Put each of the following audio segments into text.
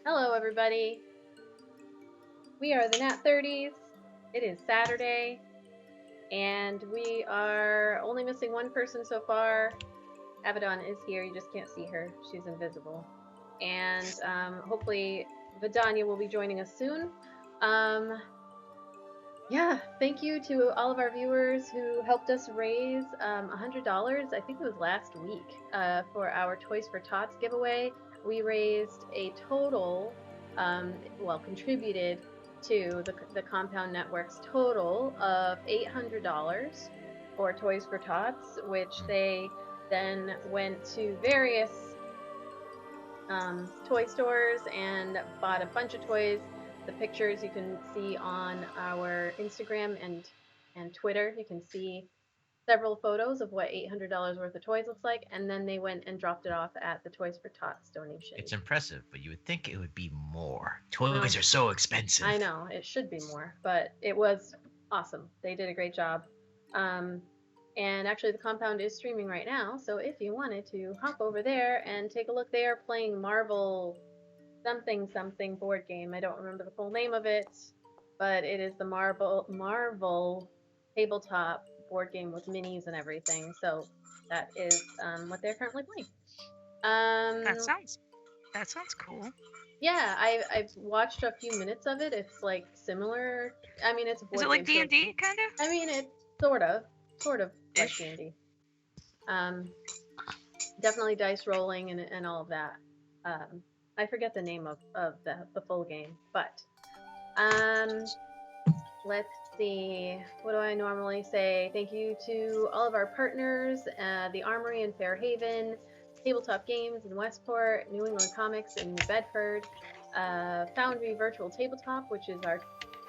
Hello, everybody. We are the NAT30s. It is Saturday, and we are only missing one person so far. Abaddon is here. You just can't see her. She's invisible. And hopefully Vidania will be joining us soon. Yeah, thank you to all of our viewers who helped us raise $100. I think it was last week for our Toys for Tots giveaway. We raised a total, contributed to the Compound Network's total of $800 for Toys for Tots, which they then went to various toy stores and bought a bunch of toys. The pictures you can see on our Instagram and Twitter. You can see several photos of what $800 worth of toys looks like, and then they went and dropped it off at the Toys for Tots donation. It's impressive, but you would think it would be more. Toys are so expensive. I know, it should be more, but it was awesome. They did a great job. And actually the Compound is streaming right now, so if you wanted to hop over there and take a look, they are playing Marvel something board game. I don't remember the full name of it, but it is the Marvel tabletop board game with minis and everything. So that is what they're currently playing. That sounds cool. Yeah, I've watched a few minutes of it. It's like similar. I mean, it's a board Is it like game, D&D kind of? I mean, it's sort of like D&D. Definitely dice rolling and all of that. I forget the name of the full game, but let's see. What do I normally say? Thank you to all of our partners, the Armory in Fairhaven, Tabletop Games in Westport, New England Comics in New Bedford, Foundry Virtual Tabletop, which is our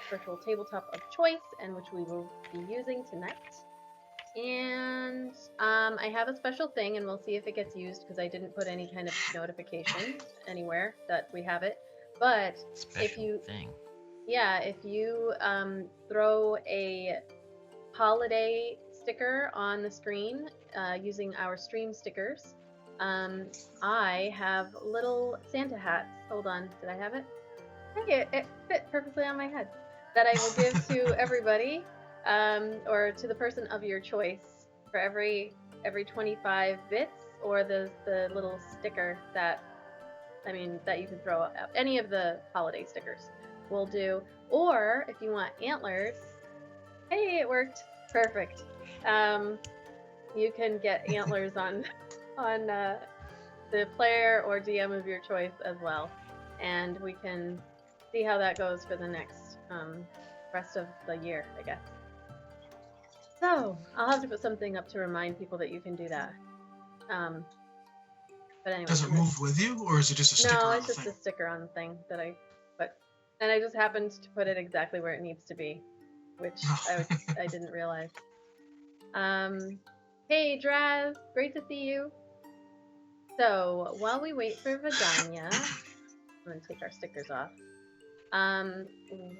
virtual tabletop of choice and which we will be using tonight. And I have a special thing, and we'll see if it gets used because I didn't put any kind of notification anywhere that we have it. But if you throw a holiday sticker on the screen using our stream stickers, I have little Santa hats. Hold on, did I have it? I think it fit perfectly on my head. That I will give to everybody. Or to the person of your choice for every 25 bits, or the little sticker that you can throw out. Any of the holiday stickers will do. Or if you want antlers, hey, it worked perfect. You can get antlers on the player or DM of your choice as well, and we can see how that goes for the next rest of the year, I guess. So, I'll have to put something up to remind people that you can do that. But anyway. Does it move with you, or is it just a sticker on the thing? No, it's just a sticker on the thing that I put. And I just happened to put it exactly where it needs to be, which I didn't realize. Hey, Draz, great to see you. So, while we wait for Vidania, I'm going to take our stickers off.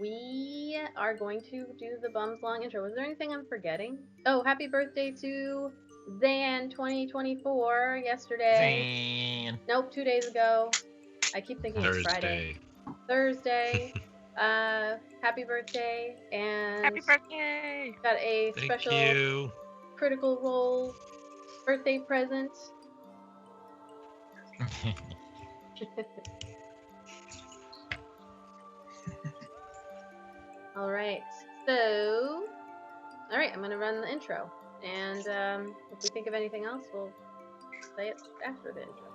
We are going to do the Bums Long intro. Was there anything I'm forgetting? Oh, happy birthday to Zan 2024 yesterday. Zan. Nope, 2 days ago. I keep thinking it's Friday. Thursday. Happy birthday. And happy birthday! Got a special Critical Role birthday present. All right, I'm going to run the intro, and if we think of anything else, we'll say it after the intro.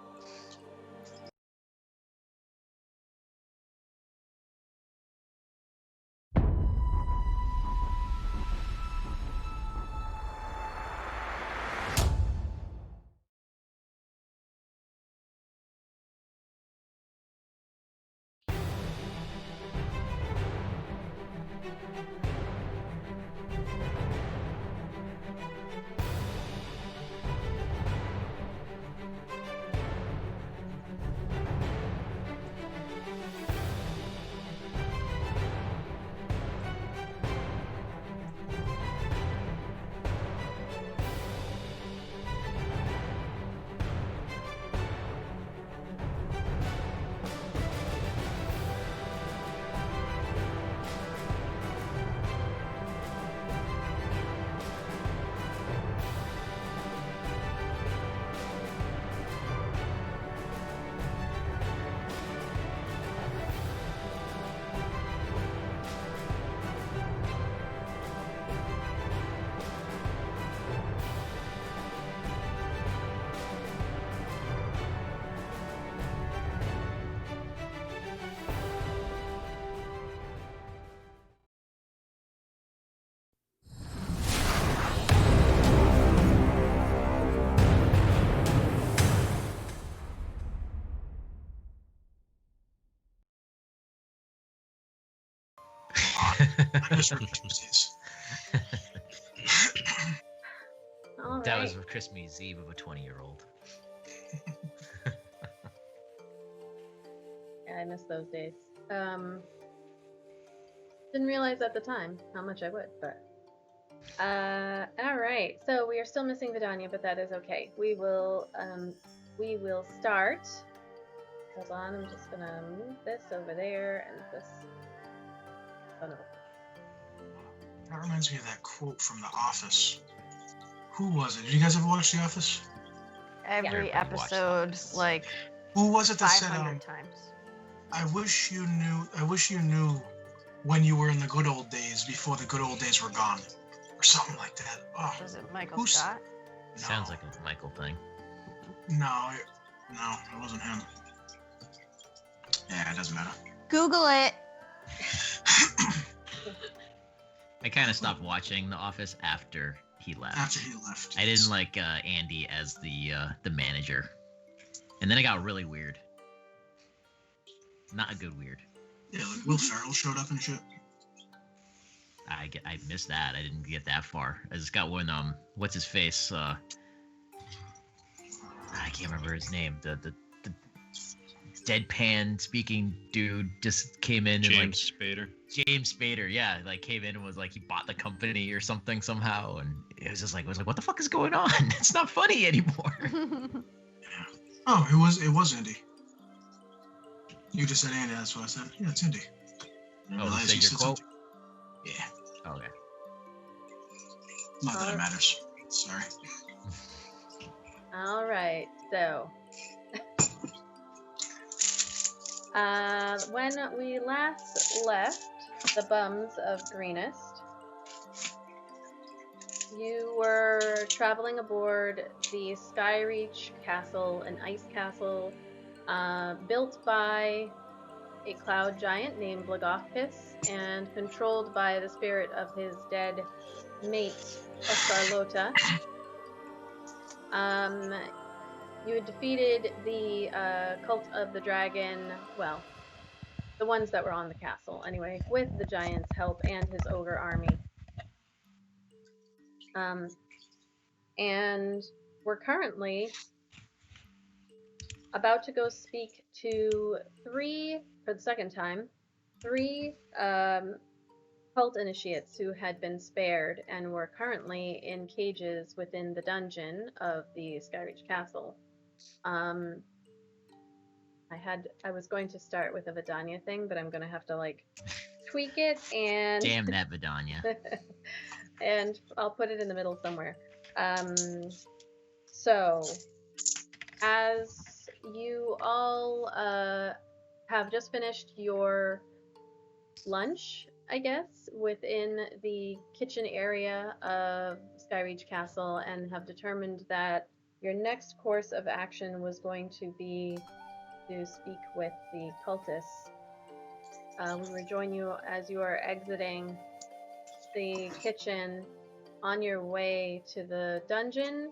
I miss Christmas days. All That right. was Christmas Eve of a 20-year-old. Yeah, I miss those days. Didn't realize at the time how much I would, but all right. So we are still missing Vidania, but that is okay. We will start. Hold on, I'm just gonna move this over there and this. Oh no. That reminds me of that quote from The Office. Who was it? Did you guys ever watch The Office? Every Everybody watched episode, this. like Who was it that said, 500 times. I wish you knew when you were in the good old days before the good old days were gone. Or something like that. Oh, Was it Michael Who's- Scott? no. Sounds like a Michael thing. No, it wasn't him. Yeah, it doesn't matter. Google it. I kind of stopped watching The Office after he left. After he left. I didn't like Andy as the manager, and then it got really weird. Not a good weird. Yeah, like Will Ferrell showed up and shit. I missed that. I didn't get that far. I just got when what's his face? I can't remember his name. The deadpan speaking dude just came in and James Spader. James Spader, yeah, like came in and was like he bought the company or something somehow, and it was like what the fuck is going on? It's not funny anymore. Oh, it was Andy. You just said Andy, that's what I said. Yeah, it's Andy. I Oh, realized you you said your quote? something. Yeah, Okay. not that it matters. Sorry. All right. So, when we last left the bums of Greenest, you were traveling aboard the Skyreach Castle, an ice castle built by a cloud giant named Blagothpis and controlled by the spirit of his dead mate, Escarlota. You had defeated the cult of the dragon, well, the ones that were on the castle anyway, with the giant's help and his ogre army. And we're currently about to go speak to for the second time, three cult initiates who had been spared and were currently in cages within the dungeon of the Skyreach Castle. I was going to start with a Vidania thing, but I'm gonna have to like tweak it and Damn that Vidania. and I'll put it in the middle somewhere. So as you all have just finished your lunch, I guess, within the kitchen area of Skyreach Castle, and have determined that your next course of action was going to be to speak with the cultists. We rejoin you as you are exiting the kitchen on your way to the dungeon.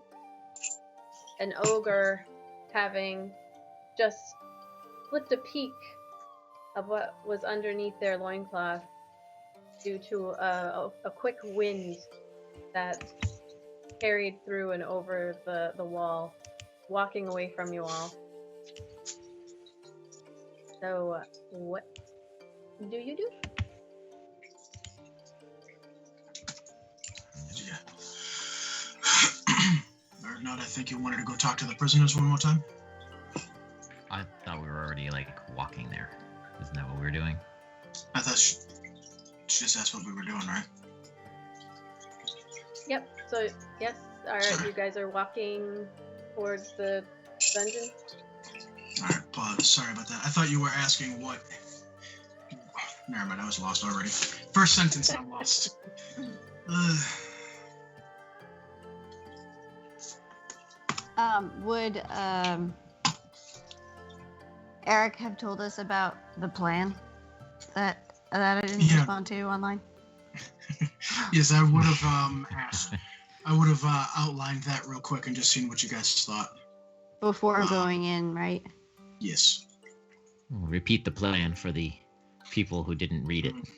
An ogre, having just flipped a peek of what was underneath their loincloth due to a quick wind that carried through and over the wall, walking away from you all. So, what do you do? Yeah. Bernard, I think you wanted to go talk to the prisoners one more time. I thought we were already like walking there. Isn't that what we were doing? I thought she just asked what we were doing, right? Yep. So, yes, alright, you guys are walking towards the dungeon? Alright, pause. Sorry about that. I thought you were asking what... Never mind, I was lost already. First sentence, I'm lost. Would Eric have told us about the plan that I didn't Yeah. respond to online? Yes, I would have asked. I would have outlined that real quick and just seen what you guys thought. Before going in, right? Yes. We'll repeat the plan for the people who didn't read it. Okay.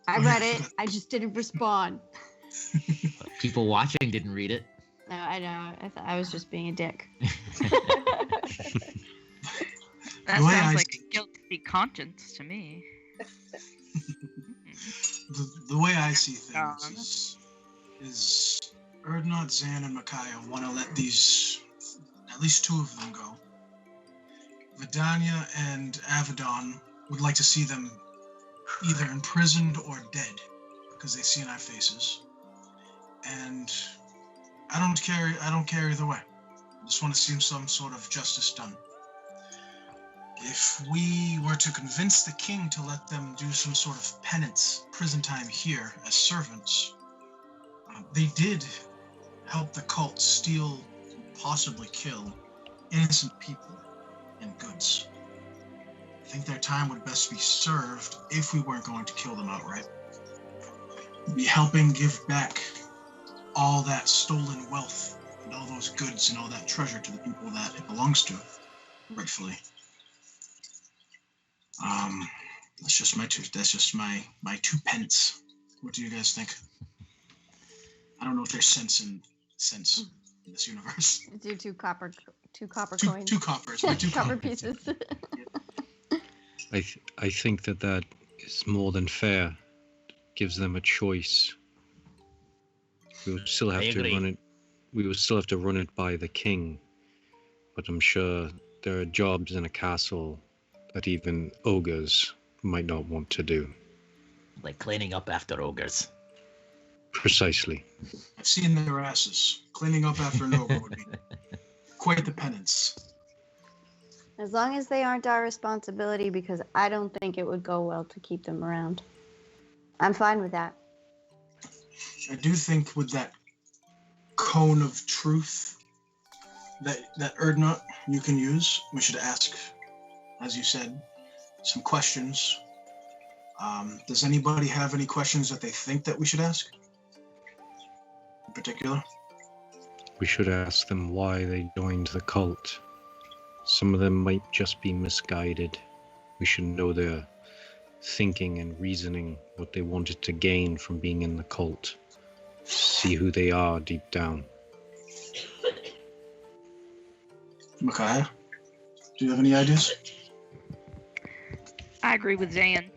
I read it. I just didn't respond. People watching didn't read it. No, I know. I was just being a dick. That The way sounds I like see- a guilty conscience to me. the way I see things is Erdnot, Zan, and Micaiah want to let these, at least two of them go. Vidania and Avedon would like to see them either imprisoned or dead, because they see in our faces. And I don't care either way. I just want to see some sort of justice done. If we were to convince the king to let them do some sort of penance, prison time here as servants, they did help the cult steal, possibly kill, innocent people and goods. I think their time would best be served if we weren't going to kill them outright. Be helping give back all that stolen wealth and all those goods and all that treasure to the people that it belongs to, rightfully. That's just my 2 pence. What do you guys think? I don't know if there's sense in this universe. It's your two copper coins. 2 coppers. My 2 copper coppers. pieces. I think that is more than fair. Gives them a choice. We will still have to agree. run it. We will still have to run it by the king, but I'm sure there are jobs in a castle that even ogres might not want to do. Like cleaning up after ogres. Precisely. I've seen their asses. Cleaning up after an ogre would be quite the penance. As long as they aren't our responsibility, because I don't think it would go well to keep them around. I'm fine with that. I do think with that cone of truth that Erdnot you can use, we should ask, as you said, some questions. Does anybody have any questions that they think that we should ask? In particular? We should ask them why they joined the cult. Some of them might just be misguided. We should know their thinking and reasoning, what they wanted to gain from being in the cult. See who they are deep down. Micaiah, do you have any ideas? I agree with Zan.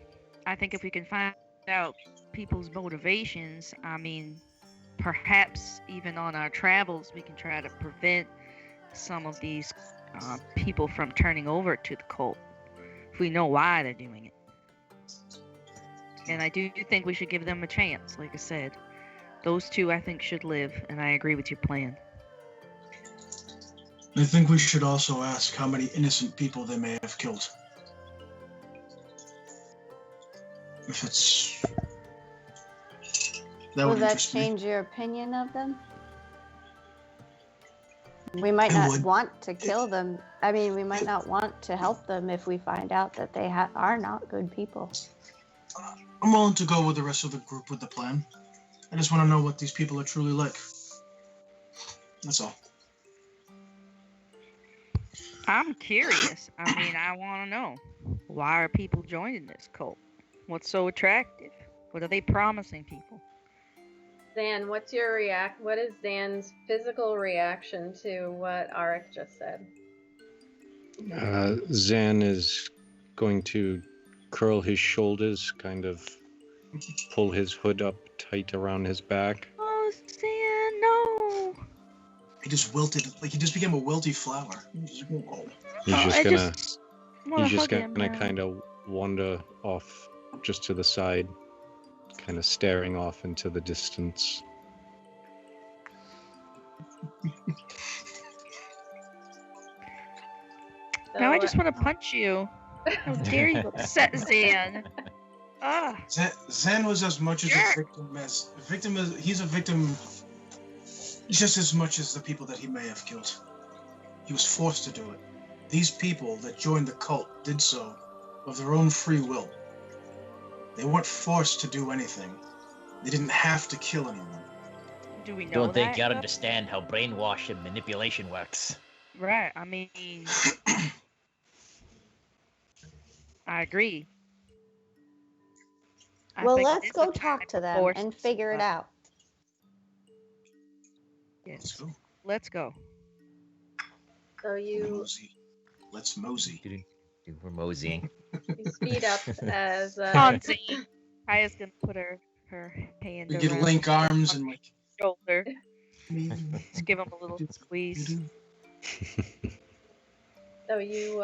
I think if we can find out people's motivations, I mean, perhaps even on our travels, we can try to prevent some of these people from turning over to the cult if we know why they're doing it. And I do think we should give them a chance, like I said. Those two, I think, should live, and I agree with your plan. I think we should also ask how many innocent people they may have killed. If it's... That Will would that interest me. change your opinion of them? We might It not would. want to kill them. I mean, we might not want to help them if we find out that they are not good people. I'm willing to go with the rest of the group with the plan. I just want to know what these people are truly like. That's all. I'm curious. I mean, I want to know. Why are people joining this cult? What's so attractive? What are they promising people? Zan, what is Zan's physical reaction to what Arik just said? Zan is going to curl his shoulders, kind of pull his hood up tight around his back. Oh, Zan, no! He just wilted, like he just became a wilty flower. He's just gonna now. kind of wander off just to the side, kind of staring off into the distance. Now I just want to punch you. How dare you upset Zan? Ah, Zen was as much as a victim as he's a victim just as much as the people that he may have killed. He was forced to do it. These people that joined the cult did so of their own free will. They weren't forced to do anything. They didn't have to kill anyone. do we know Don't think that, you though? understand how brainwash and manipulation works. Right, I mean... I agree. I Well, think let's this go is talk time to them force and figure it stuff. out. Let's Yes. go. Let's go. So you Mosey. Let's mosey. We're moseying. speed up as Hansi. Kaya's gonna put her hand We get around link arms and like. shoulder. Me. Just give him a little squeeze. So you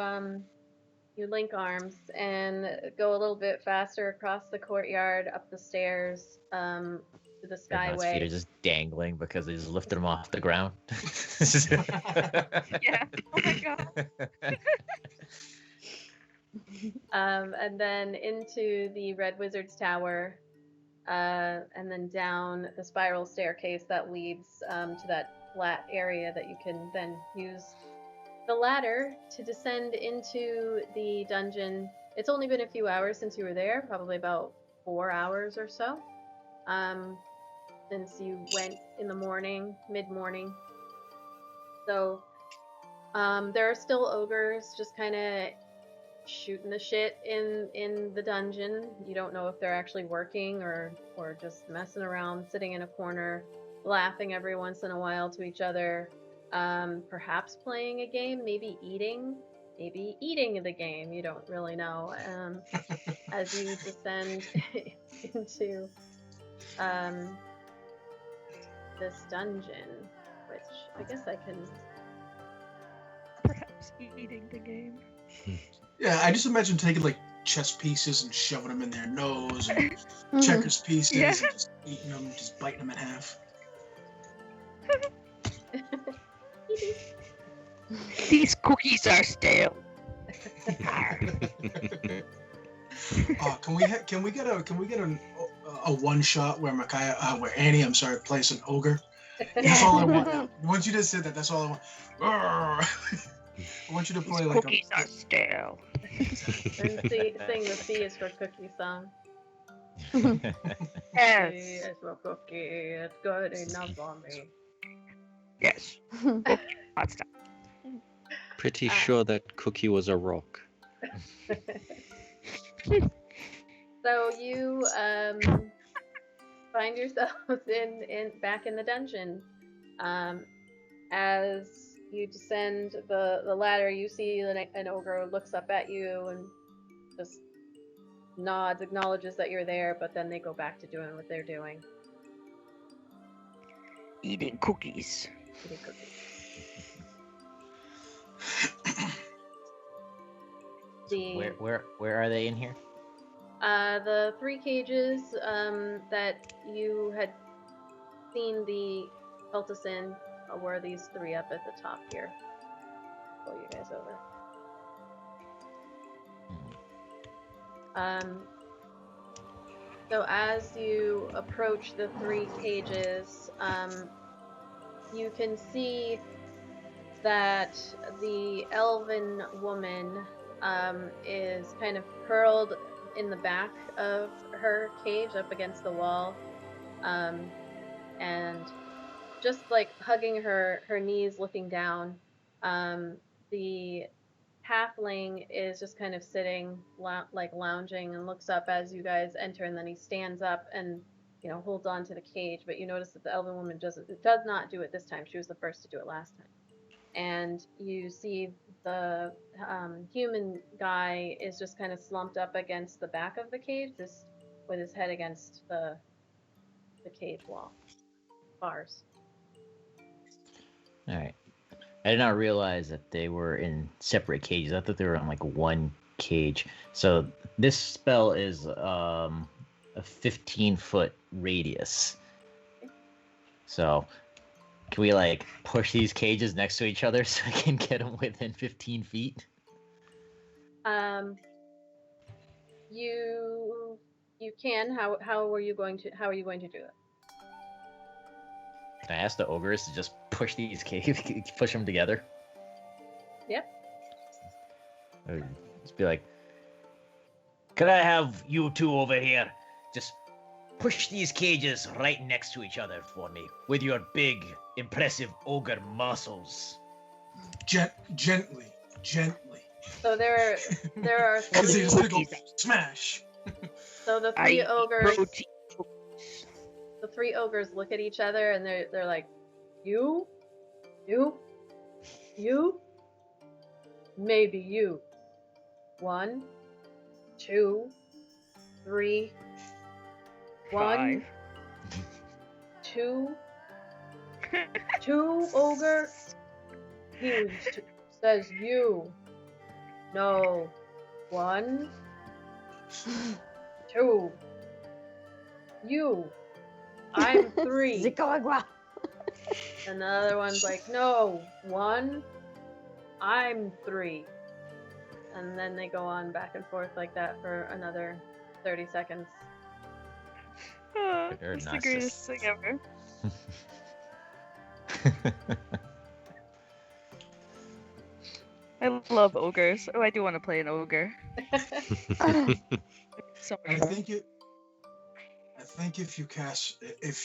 link arms and go a little bit faster across the courtyard, up the stairs, to the Dreadnought's feet are skyway. just dangling because they just lifted him off the ground. Yeah. Oh my god. And then into the Red Wizard's Tower, and then down the spiral staircase that leads to that flat area that you can then use the ladder to descend into the dungeon. It's only been a few hours since you were there, probably about 4 hours or so, since you went in the morning, mid-morning. So there are still ogres just kind of shooting the shit in the dungeon. You don't know if they're actually working or just messing around, sitting in a corner, laughing every once in a while to each other, perhaps playing a game, maybe eating the game. You don't really know. As you descend into this dungeon, which I guess I can. Perhaps eating the game. Yeah, I just imagine taking like chess pieces and shoving them in their nose, and checkers pieces, Yeah. and just eating them, just biting them in half. These cookies are stale. Oh, can we get a one shot where where Annie, I'm sorry, plays an ogre? That's all I want now. Once you just said that, that's all I want. Arrgh. I want you to play These like cookies are stale. And sing the C is for cookie song. Yes. C is for cookie, it's good enough for me. Yes. Hot stuff. Pretty sure that cookie was a rock. So you find yourselves back in the dungeon. As you descend the ladder, you see an ogre looks up at you and just nods, acknowledges that you're there, but then they go back to doing what they're doing. Eating cookies. Eating cookies. Where are they in here? The 3 cages that you had seen the cultists in were these 3 up at the top here. Pull you guys over. So as you approach the 3 cages, you can see that the elven woman is kind of curled in the back of her cage up against the wall, and just like hugging her knees, looking down. The halfling is just kind of sitting, like lounging, and looks up as you guys enter, and then he stands up and holds on to the cage. But you notice that the elven woman does not do it this time. She was the first to do it last time. And you see the human guy is just kind of slumped up against the back of the cage, just with his head against the cage wall bars. All right. I did not realize that they were in separate cages. I thought they were in like one cage. So this spell is a 15-foot radius. So can we like push these cages next to each other so I can get them within 15 feet? You can. How are you going to do it? Can I ask the ogres to just push these cages, push them together? Yep. Or just be like, could I have you two over here? Just push these cages right next to each other for me with your big, impressive ogre muscles. Gently. So there are Because 3, he's gonna go smash. So the I three eat ogres, protein. look at each other and they're like, you, maybe you. 1, 2, 3. 1, 2, 2 ogre. He says you. No. 1, 2. You. I'm 3. Zikawagwa. And the other one's like, no. 1. I'm 3. And then they go on back and forth like that for another 30 seconds. They're That's the greatest thing ever. I love ogres. Oh, I do want to play an ogre. So I much fun. think if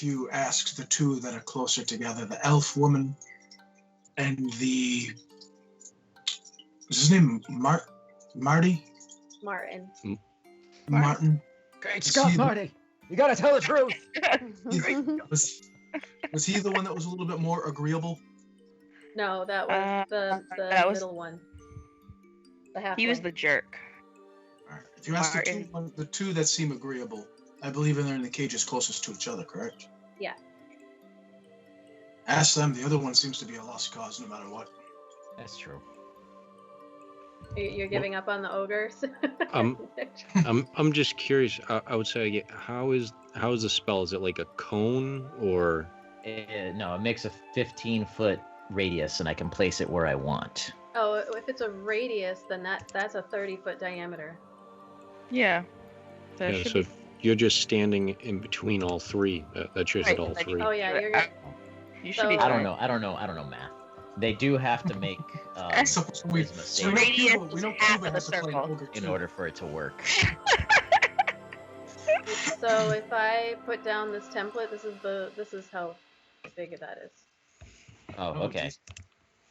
you ask the two that are closer together, the elf woman and the what's his name? Marty? Martin. Martin. Great Scott, Scott, Marty! You gotta tell the truth! Was he the one that was a little bit more agreeable? No, that was the that was- middle one. The half. He was the jerk. All right. If you ask Martin. the two that seem agreeable, I believe they're in the cages closest to each other, correct? Yeah. Ask them. The other one seems to be a lost cause, no matter what. That's true. You're giving up on the ogres? I'm just curious. I would say, how is the spell? Is it like a cone or? No, it makes a 15-foot radius, and I can place it where I want. Oh, if it's a radius, then that's a 30-foot diameter. Yeah. That Yeah, should so be- you're just standing in between all three. That should hit Right, all like- three. Oh yeah, you're good. You should be. So- I fine. don't know math. They do have to make So we charisma So saving radius we know half Cuba of has the to play circle. ogre in too. order for it to work. So if I put down this template, this is how big that is. Oh, okay. geez.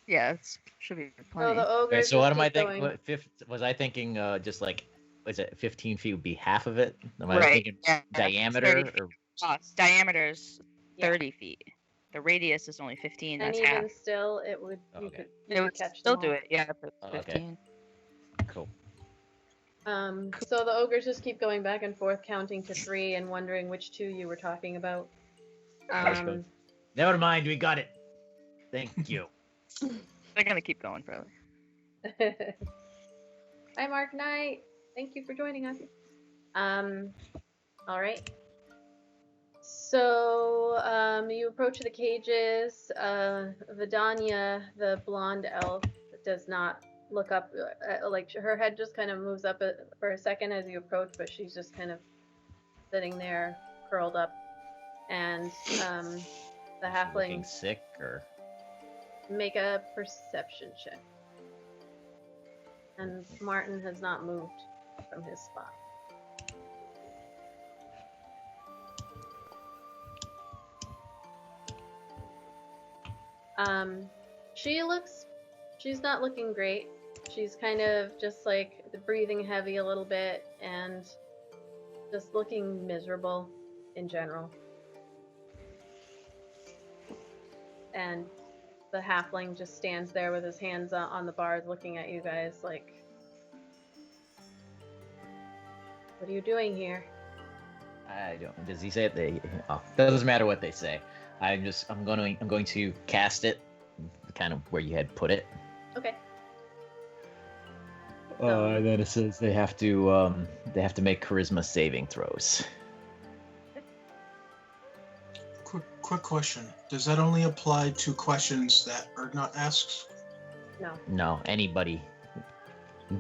Yeah, it should be So plenty. the ogres. Okay, so what just am I keep thinking? going. Was I thinking just like, was it 15 feet would be half of it? Am I Right, thinking yeah, diameter 30 or Diameter is Yeah. 30 feet. The radius is only 15. And That's even half. still, it would you Okay. could It you would could catch still them do all. it. Yeah, for Oh, okay. 15. cool? So the ogres just keep going back and forth, counting to 3, and wondering which 2 you were talking about. Never mind, we got it. Thank you. They're gonna keep going forever. Hi, Mark Knight. Thank you for joining us. All right. So you approach the cages. Vidania, the blonde elf, does not look up. Like her head just kind of moves up for a second as you approach, but she's just kind of sitting there, curled up. And the Looking halfling, sick or make a perception check. And Martin has not moved from his spot. She's not looking great. She's kind of just like breathing heavy a little bit and just looking miserable in general. And the halfling just stands there with his hands on the bars looking at you guys like, what are you doing here? I don't. Does he say it? Doesn't matter what they say. I'm going to cast it, kind of where you had put it. Okay. And then it says they have to make charisma saving throws. Quick question. Does that only apply to questions that Erdnot asks? No. No, anybody.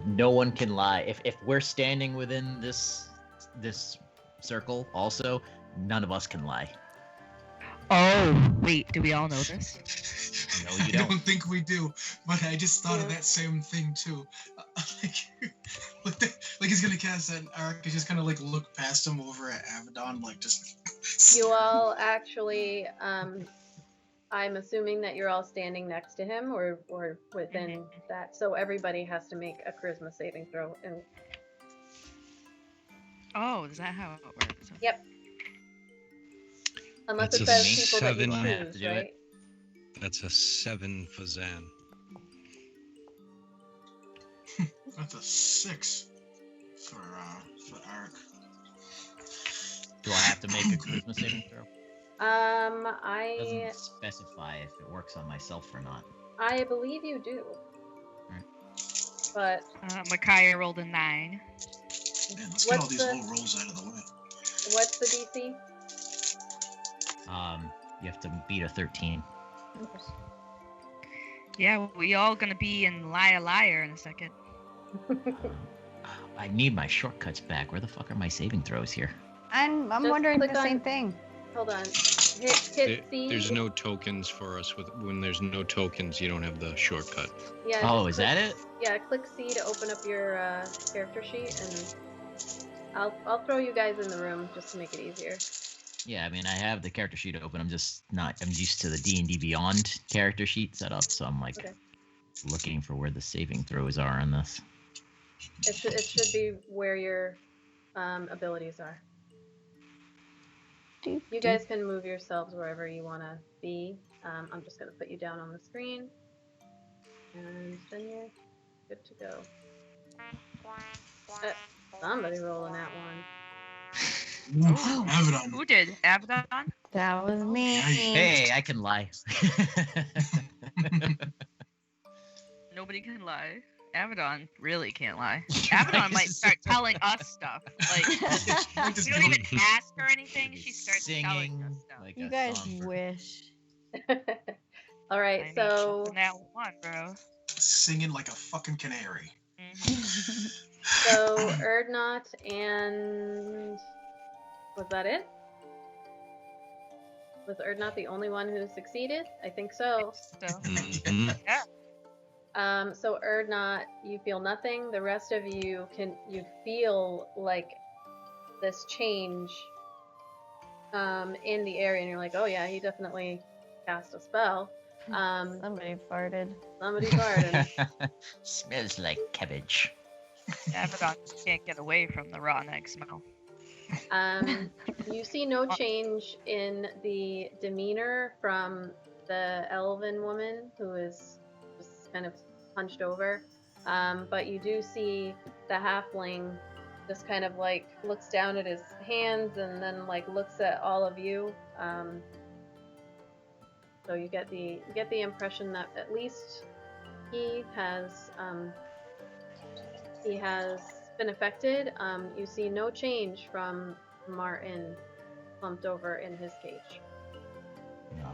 No one can lie. If we're standing within this circle, also, none of us can lie. Oh, wait. Do we all know this? No, you I don't. don't think we do, but I just thought of Yeah. that same thing too. Like he's gonna cast that, and Arik is just gonna like look past him over at Avedon, like just. You all actually, I'm assuming that you're all standing next to him or within that. So everybody has to make a charisma saving throw. And Oh, is that how it works? Okay. Yep. Unless That's it a says people that you seven. I have to choose, do it. right? That's a 7 for Zan. That's a 6 for Arik. Do I have to make a charisma saving throw? It doesn't I specify if it works on myself or not. believe you do. Right. But Micaiah rolled a 9. Man, let's get all What's these the- low rolls out of the way. what's the DC? You have to beat a 13. Yeah, we all gonna be in Liar Liar in a second. I need my shortcuts back. Where the fuck are my saving throws here? I'm Just wondering the click on- same thing. Hold on. Hit C. There's no tokens for us. When there's no tokens, you don't have the shortcut. Yeah. Oh, just is click- that it? Yeah, click C to open up your character sheet, and I'll throw you guys in the room just to make it easier. Yeah, I mean, I have the character sheet open. I'm just not. I'm used to the D&D Beyond character sheet set up, so I'm like Okay. looking for where the saving throws are on this. It should be where your abilities are. You guys can move yourselves wherever you want to be. I'm just going to put you down on the screen. And then you're good to go. Somebody rolling that one. Ooh, Avedon. Who did? Abaddon? That was me. Hey, I can lie. Nobody can lie. Abaddon really can't lie. Abaddon might start telling us stuff. Like, we don't even ask her anything. She starts telling us stuff. like You a guys songbird. wish. All right, I mean, so from that one, bro. Singing like a fucking canary. Mhm. so Erdnot and was that it? Was Erdnot the only one who succeeded? I think so. So, Mhm. So Erdnot, you feel nothing. The rest of you feel like this change in the area, and you're like, oh yeah, he definitely cast a spell. Somebody farted. Somebody farted. Smells like cabbage. Abaddon just can't get away from the raw egg smell. You see no change in the demeanor from the elven woman who is just kind of hunched over. But you do see the halfling just kind of like looks down at his hands and then like looks at all of you. So you get the impression that at least he has been affected. You see no change from Martin slumped over in his cage. No.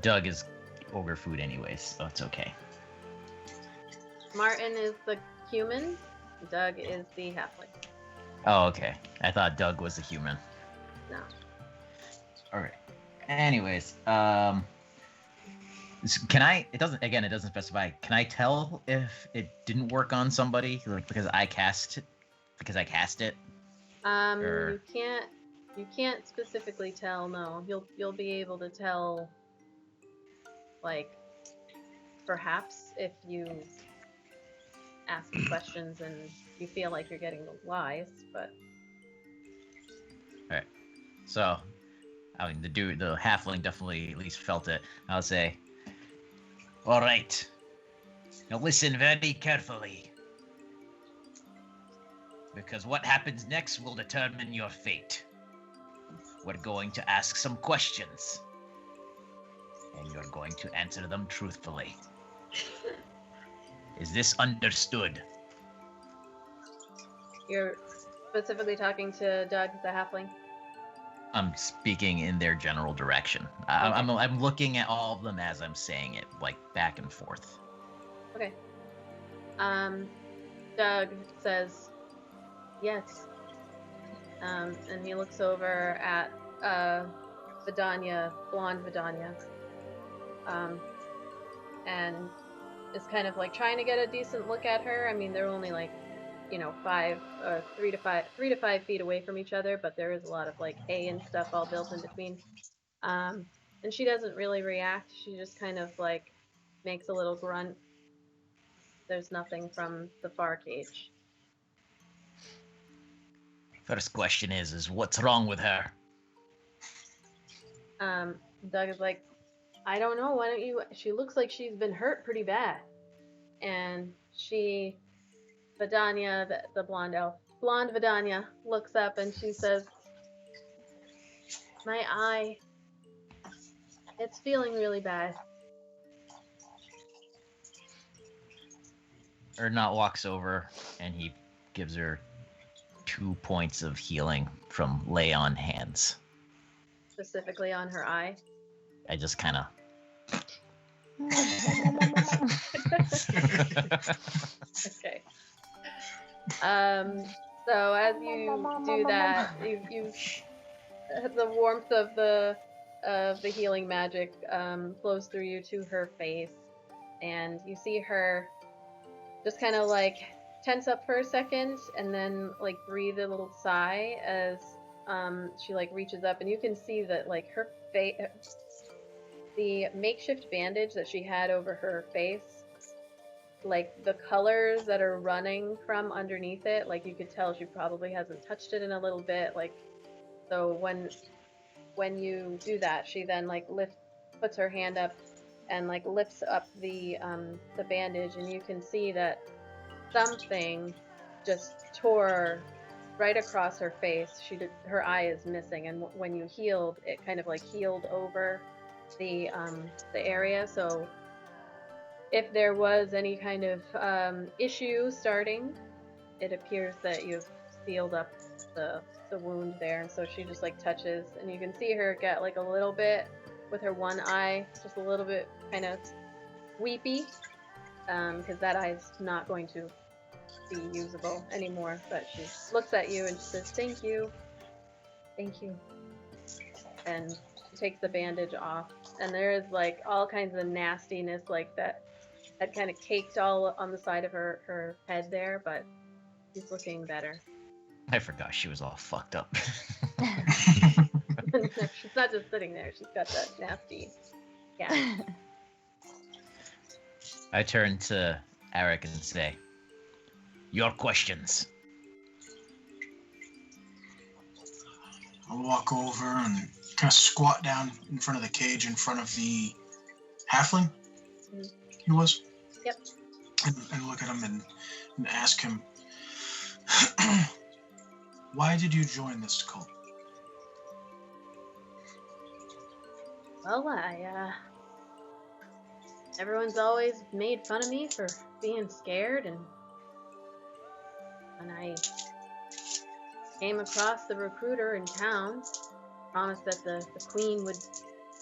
Doug is ogre food anyways, so it's okay. Martin is the human. Doug is the halfling. Oh, okay. I thought Doug was a human. No. All right. Anyways, can I? It doesn't specify. Can I tell if it didn't work on somebody, like because I cast it? Or- You can't specifically tell. No, you'll be able to tell. Like, perhaps if you ask questions and you feel like you're getting the lies, but All right. So, I mean, the halfling definitely at least felt it. I'll say, all right. Now listen very carefully, because what happens next will determine your fate. We're going to ask some questions, and you're going to answer them truthfully. Is this understood? you're specifically talking to Doug, the halfling. I'm speaking in their general direction. I'm looking at all of them as I'm saying it, like back and forth. Okay. Doug says, yes. And he looks over at Vidania, blonde Vidania, and is kind of like trying to get a decent look at her. I mean, they're only like, 3 to 5 feet away from each other, but there is a lot of like hay and stuff all built in between. And she doesn't really react. She just kind of like makes a little grunt. There's nothing from the far cage. First question is what's wrong with her? Doug is like, I don't know. Why don't you? She looks like she's been hurt pretty bad. And Vidania, the blonde elf, blonde Vidania, looks up and she says, "My eye, it's feeling really bad." Erdnot walks over and he gives her 2 points of healing from lay on hands. Specifically on her eye. I just kind of. Okay. So as you do that, you the warmth of the healing magic flows through you to her face, and you see her just kind of like tense up for a second, and then like breathe a little sigh as she like reaches up, and you can see that like her face, the makeshift bandage that she had over her face, like the colors that are running from underneath it, like you could tell she probably hasn't touched it in a little bit. Like, so when you do that, she then like puts her hand up and like lifts up the bandage, and you can see that something just tore right across her face. Her eye is missing, and when you healed, it kind of like healed over the area. So if there was any kind of issue starting, it appears that you've sealed up the wound there. And so she just like touches, and you can see her get like a little bit with her one eye, just a little bit kind of weepy, because that eye is not going to be usable anymore. But she looks at you and she says, "Thank you, thank you," and she takes the bandage off. And there is like all kinds of nastiness like that had kind of caked all on the side of her head there, but she's looking better. I forgot she was all fucked up. She's not just sitting there, she's got that nasty cat. I turn to Eric and say, your questions. I'll walk over and kind of squat down in front of the cage in front of the halfling. He was? Yep. And look at him and ask him, why did you join this cult? Well, everyone's always made fun of me for being scared, and when I came across the recruiter in town, promised that the queen would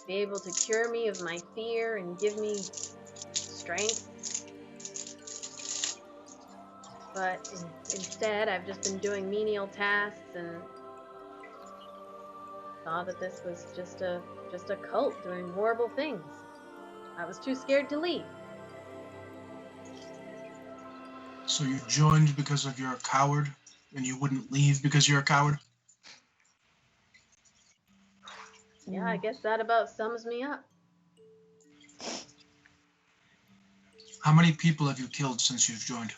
be able to cure me of my fear and give me strength. But instead, I've just been doing menial tasks and saw that this was just a cult doing horrible things. I was too scared to leave. So you joined because you're a coward, and you wouldn't leave because you're a coward? Yeah, I guess that about sums me up. How many people have you killed since you've joined?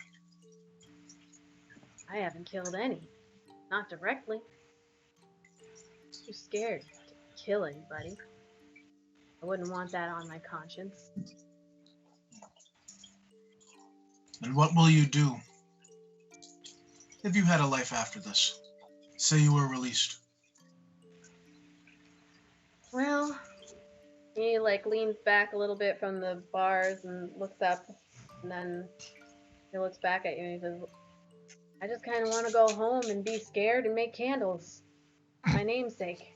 I haven't killed any. Not directly. Too scared to kill anybody. I wouldn't want that on my conscience. And what will you do if you had a life after this? Say you were released. Well, he like leans back a little bit from the bars and looks up, and then he looks back at you and he says, I just kind of want to go home and be scared and make candles. My namesake.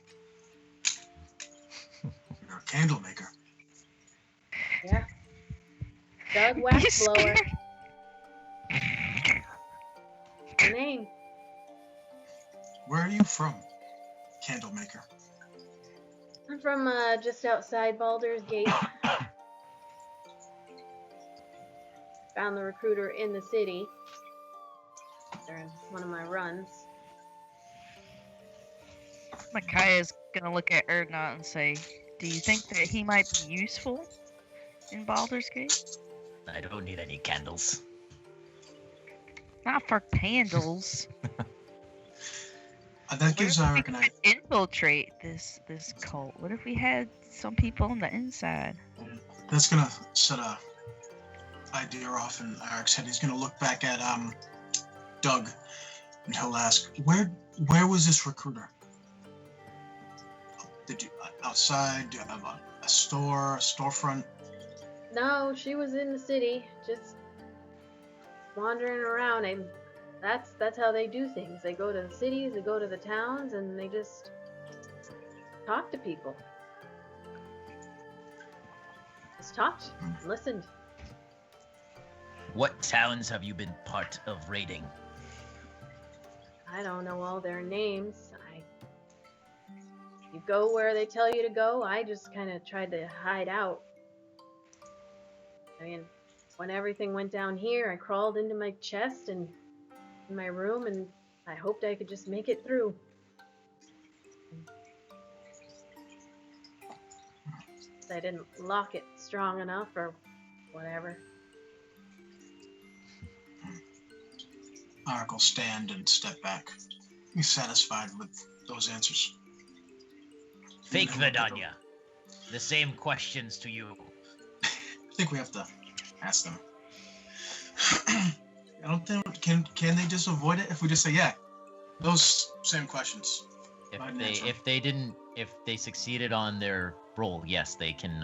You're a candle maker. Yeah. Doug Wax Blower. My name. Where are you from, candle maker? I'm from just outside Baldur's Gate. Found the recruiter in the city. During one of my runs. Micaiah's gonna look at Erdnot and say, do you think that he might be useful in Baldur's Gate? I don't need any candles. Not for candles. That gives What if Arik we and I. could infiltrate this cult? What if we had some people on the inside? That's gonna set a idea off in Arik's head. He's gonna look back at Doug, and he'll ask, "Where was this recruiter? Did you outside? Do you have a storefront?" No, she was in the city, just wandering around, and that's how they do things. They go to the cities, they go to the towns, and they just talk to people. Just talked, listened. What towns have you been part of raiding? I don't know all their names. You go where they tell you to go. I just kind of tried to hide out. I mean, when everything went down here, I crawled into my chest and in my room, and I hoped I could just make it through. I didn't lock it strong enough or whatever. Arik will stand and step back. He's satisfied with those answers. Fake Vidania. The same questions to you. I think we have to ask them. I don't think can they just avoid it if we just say, yeah, those same questions. If they succeeded on their roll, yes, they can.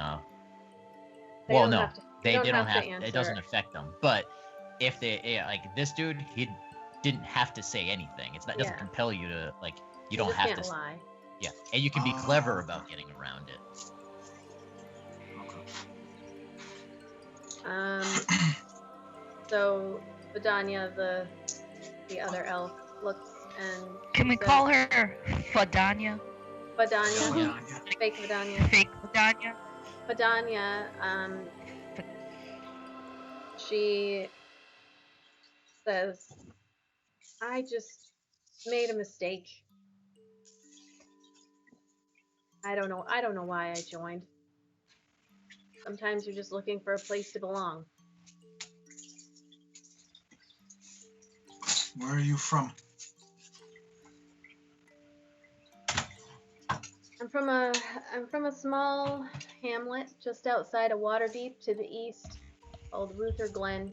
They well, don't no, have to- they don't have. answer It doesn't affect them. But if they like this dude, he didn't have to say anything. It doesn't compel you to like. You don't just have can't to lie. Yeah, and you can be clever about getting around it. So Vidania, the other elf, looks and Can we says, call her Fadanya? Vidania? Yeah. Fake Vidania. Fake Fadanya? Vidania, she says, I just made a mistake. I don't know why I joined. Sometimes you're just looking for a place to belong. Where are you from? I'm from a small hamlet just outside of Waterdeep to the east called Ruther Glen.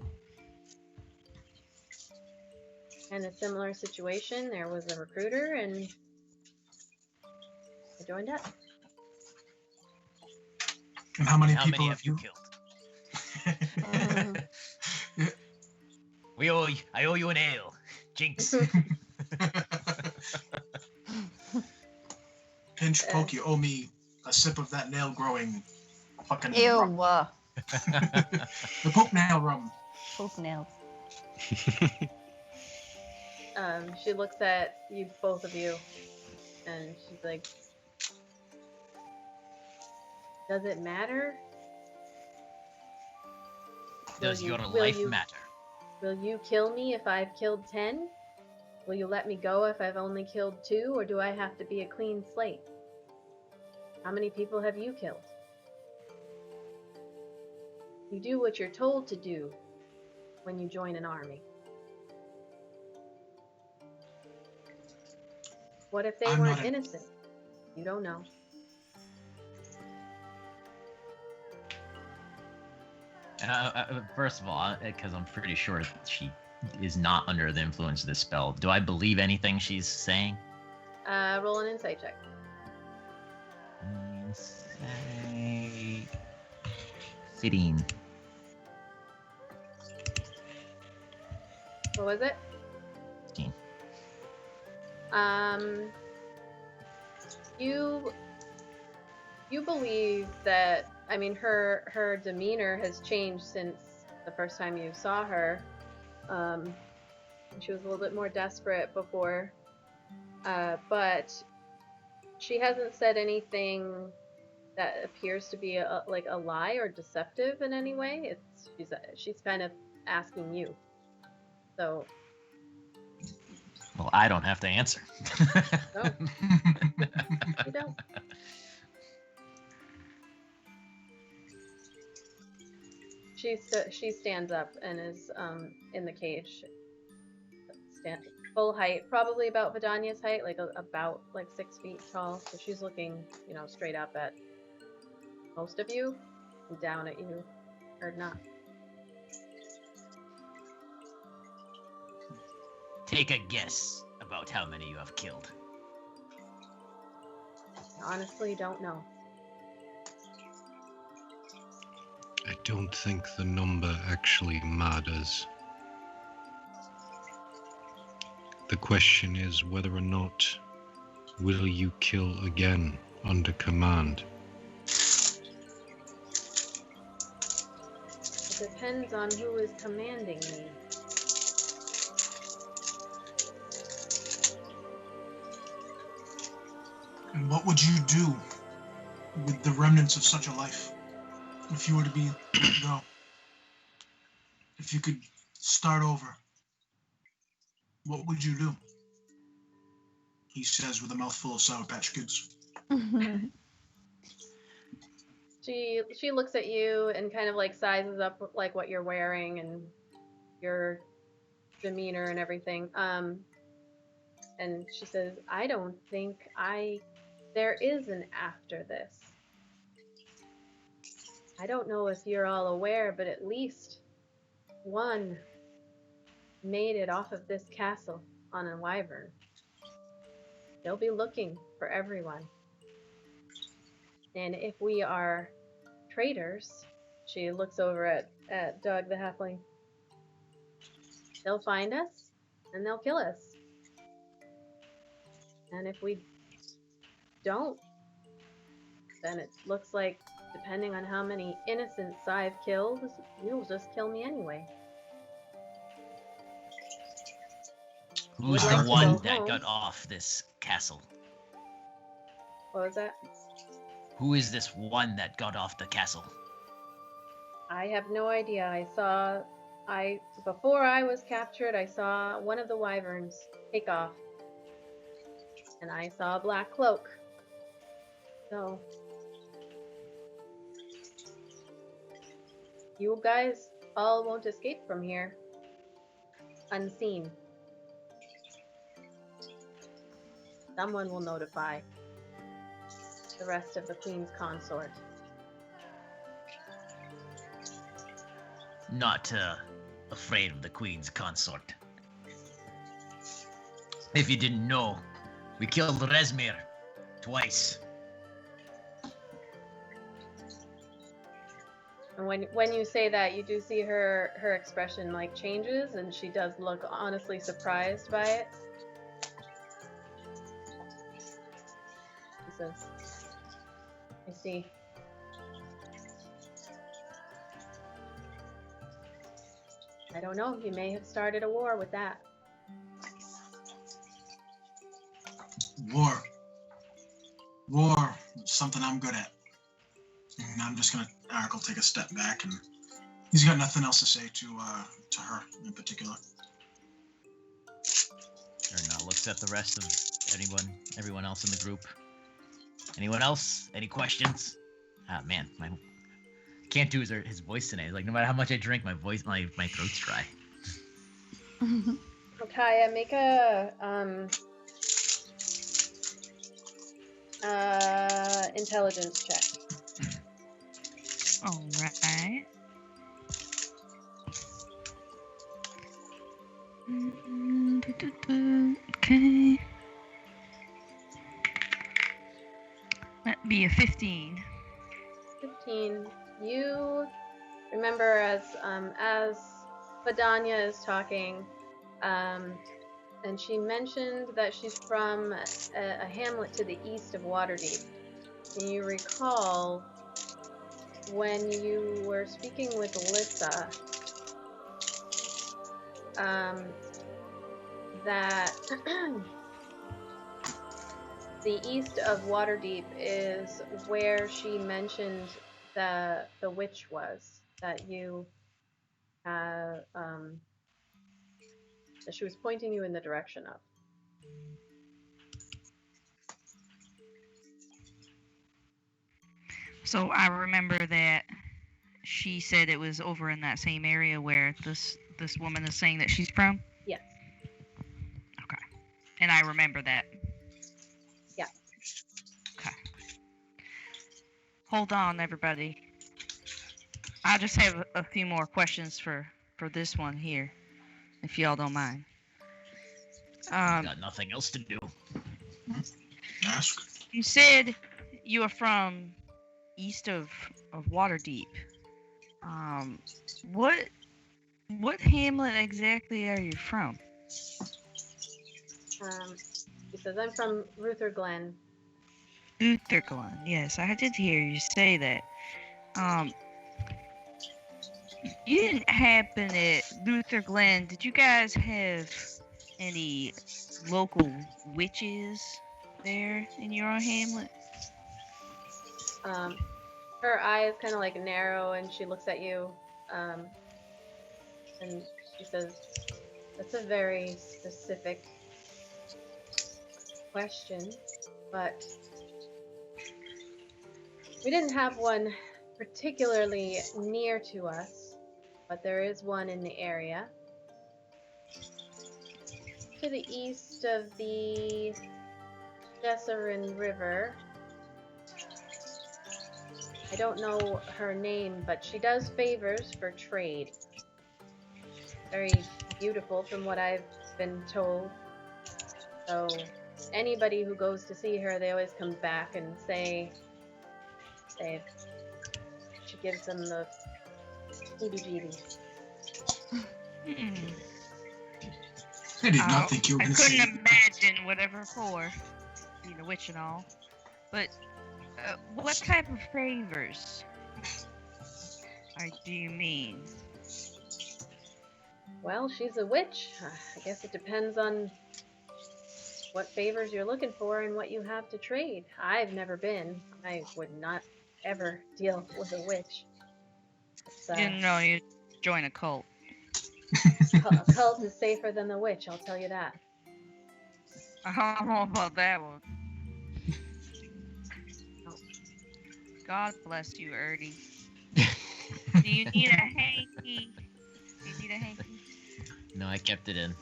And a similar situation. There was a recruiter and I joined up. And how many How people many have have you killed? I owe you an ale. Jinx. Pinch poke, you owe me a sip of that nail growing fucking Ew. rum. The poke nail rum. Poke nails. She looks at you, both of you, and she's like, does it matter? Does Will your you- life will you- matter? Will you kill me if I've killed 10? Will you let me go if I've only killed 2, or do I have to be a clean slate? How many people have you killed? You do what you're told to do when you join an army. What if they I'm weren't not an- innocent? You don't know. And first of all, because I'm pretty sure she is not under the influence of this spell, do I believe anything she's saying? Roll an insight check. Insight. 15. What was it? 15. You believe that, I mean, her demeanor has changed since the first time you saw her. She was a little bit more desperate before, but she hasn't said anything that appears to be like a lie or deceptive in any way. She's kind of asking you. So. Well, I don't have to answer. No, you don't. She stands up and is in the cage. full height, probably about Vidania's height, like about like 6 feet tall. So she's looking, straight up at most of you and down at you, or not. Take a guess about how many you have killed. Honestly, don't know. I don't think the number actually matters. The question is whether or not will you kill again under command. It depends on who is commanding me. And what would you do with the remnants of such a life if you were to be let go? If you could start over, what would you do? He says with a mouthful of Sour Patch Kids. She looks at you and kind of like sizes up like what you're wearing and your demeanor and everything. And she says, I don't think there is an after this. I don't know if you're all aware, but at least one made it off of this castle on a wyvern. They'll be looking for everyone. And if we are traitors, she looks over at Doug the halfling, they'll find us and they'll kill us. And if we don't, then it looks like, depending on how many innocents I've killed, you'll just kill me anyway. Who's Would the like to one go that home. got off this castle? What was that? Who is this one that got off the castle? I have no idea. Before I was captured, I saw one of the wyverns take off. And I saw a black cloak. So, you guys all won't escape from here unseen. Someone will notify the rest of the Queen's consort. Not afraid of the Queen's consort. If you didn't know, we killed Rezmir twice. And when you say that, you do see her expression like changes, and she does look honestly surprised by it. She says, I see. I don't know, you may have started a war with that. War is something I'm good at. And I'm just gonna, Eric will take a step back, and he's got nothing else to say to her in particular. Erna looks at the rest of everyone else in the group. Anyone else? Any questions? Ah, man, can't do his voice tonight. Like, no matter how much I drink, my throat's dry. Kaya, make a intelligence check. All right. Okay. That'd be a 15. 15. You remember as Vidania is talking, and she mentioned that she's from a hamlet to the east of Waterdeep. And you recall when you were speaking with Alyssa, that the east of Waterdeep is where she mentioned the witch was, that you that she was pointing you in the direction of. So I remember that she said it was over in that same area where this woman is saying that she's from? Yes. Okay. And I remember that. Yeah. Okay. Hold on, everybody. I just have a few more questions for this one here, if y'all don't mind. Got nothing else to do. Ask. You said you are from east of Waterdeep. What hamlet exactly are you from? He says, I'm from Ruther Glen. Utherglen. Yes, I did hear you say that. You didn't happen at Luther Glen. Did you guys have any local witches there in your hamlet? Her eyes kind of like narrow, and she looks at you, and she says, "That's a very specific question, but we didn't have one particularly near to us, but there is one in the area. To the east of the Jesserin River. I don't know her name, but she does favors for trade. Very beautiful from what I've been told. So anybody who goes to see her, they always come back and say she gives them the heebie-jeebies." I did not think you were I going to say. couldn't imagine whatever for, being a witch and all. But what type of favors do you mean? Well, she's a witch. I guess it depends on what favors you're looking for and what you have to trade. I've never been. I would not ever deal with a witch. You join a cult. A cult is safer than the witch, I'll tell you that. I don't know about that one. God bless you, Erdy. Do you need a hanky? No, I kept it in.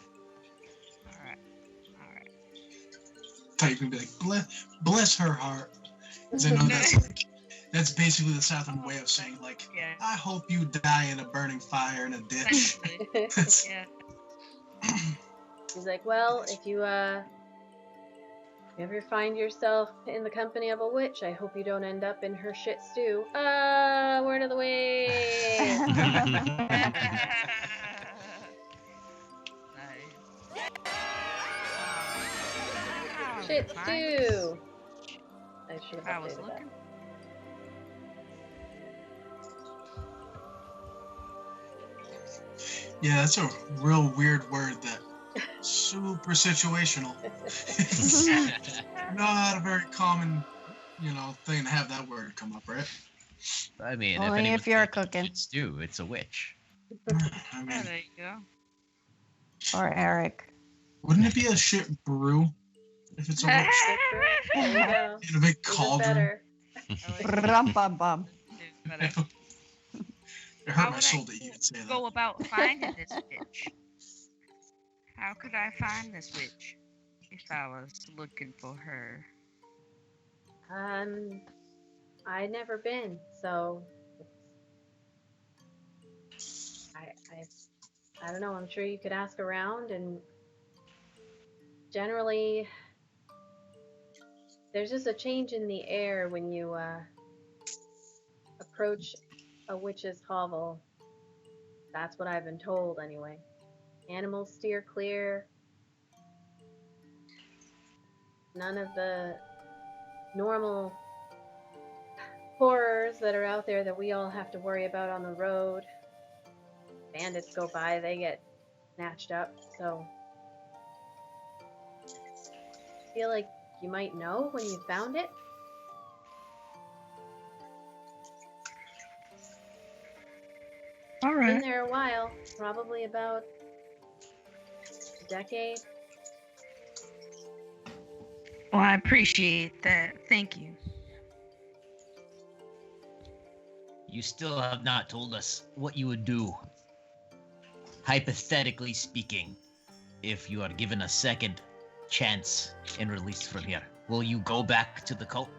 Alright. I thought you were going to be like, bless her heart. 'Cause I know that's basically the Southern way of saying, like, Yeah. I hope you die in a burning fire in a ditch. Yeah. He's like, well, if you ever find yourself in the company of a witch, I hope you don't end up in her shit stew. Word of the way. Shit stew. I should have I was updated that. looking. Yeah, that's a real weird word that super situational. It's not a very common, thing to have that word come up, right? I mean, Only anyone's if you're making cooking. shit stew, it's a witch. I Yeah, mean, there you go. Or Eric. wouldn't it be a shit brew if it's a witch? There you go. In a big Even cauldron. better. Rum-bum-bum. It How hurt my would soul I to even say go that. about finding this witch? How could I find this witch if I was looking for her? I'd never been, so I don't know. I'm sure you could ask around, and generally there's just a change in the air when you approach a witch's hovel. That's what I've been told, anyway. Animals steer clear. None of the normal horrors that are out there that we all have to worry about on the road. Bandits go by, they get snatched up, so I feel like you might know when you found it. All Been right. there a while, probably about a decade. Well, I appreciate that. Thank you. You still have not told us what you would do. Hypothetically speaking, if you are given a second chance and released from here, will you go back to the cult?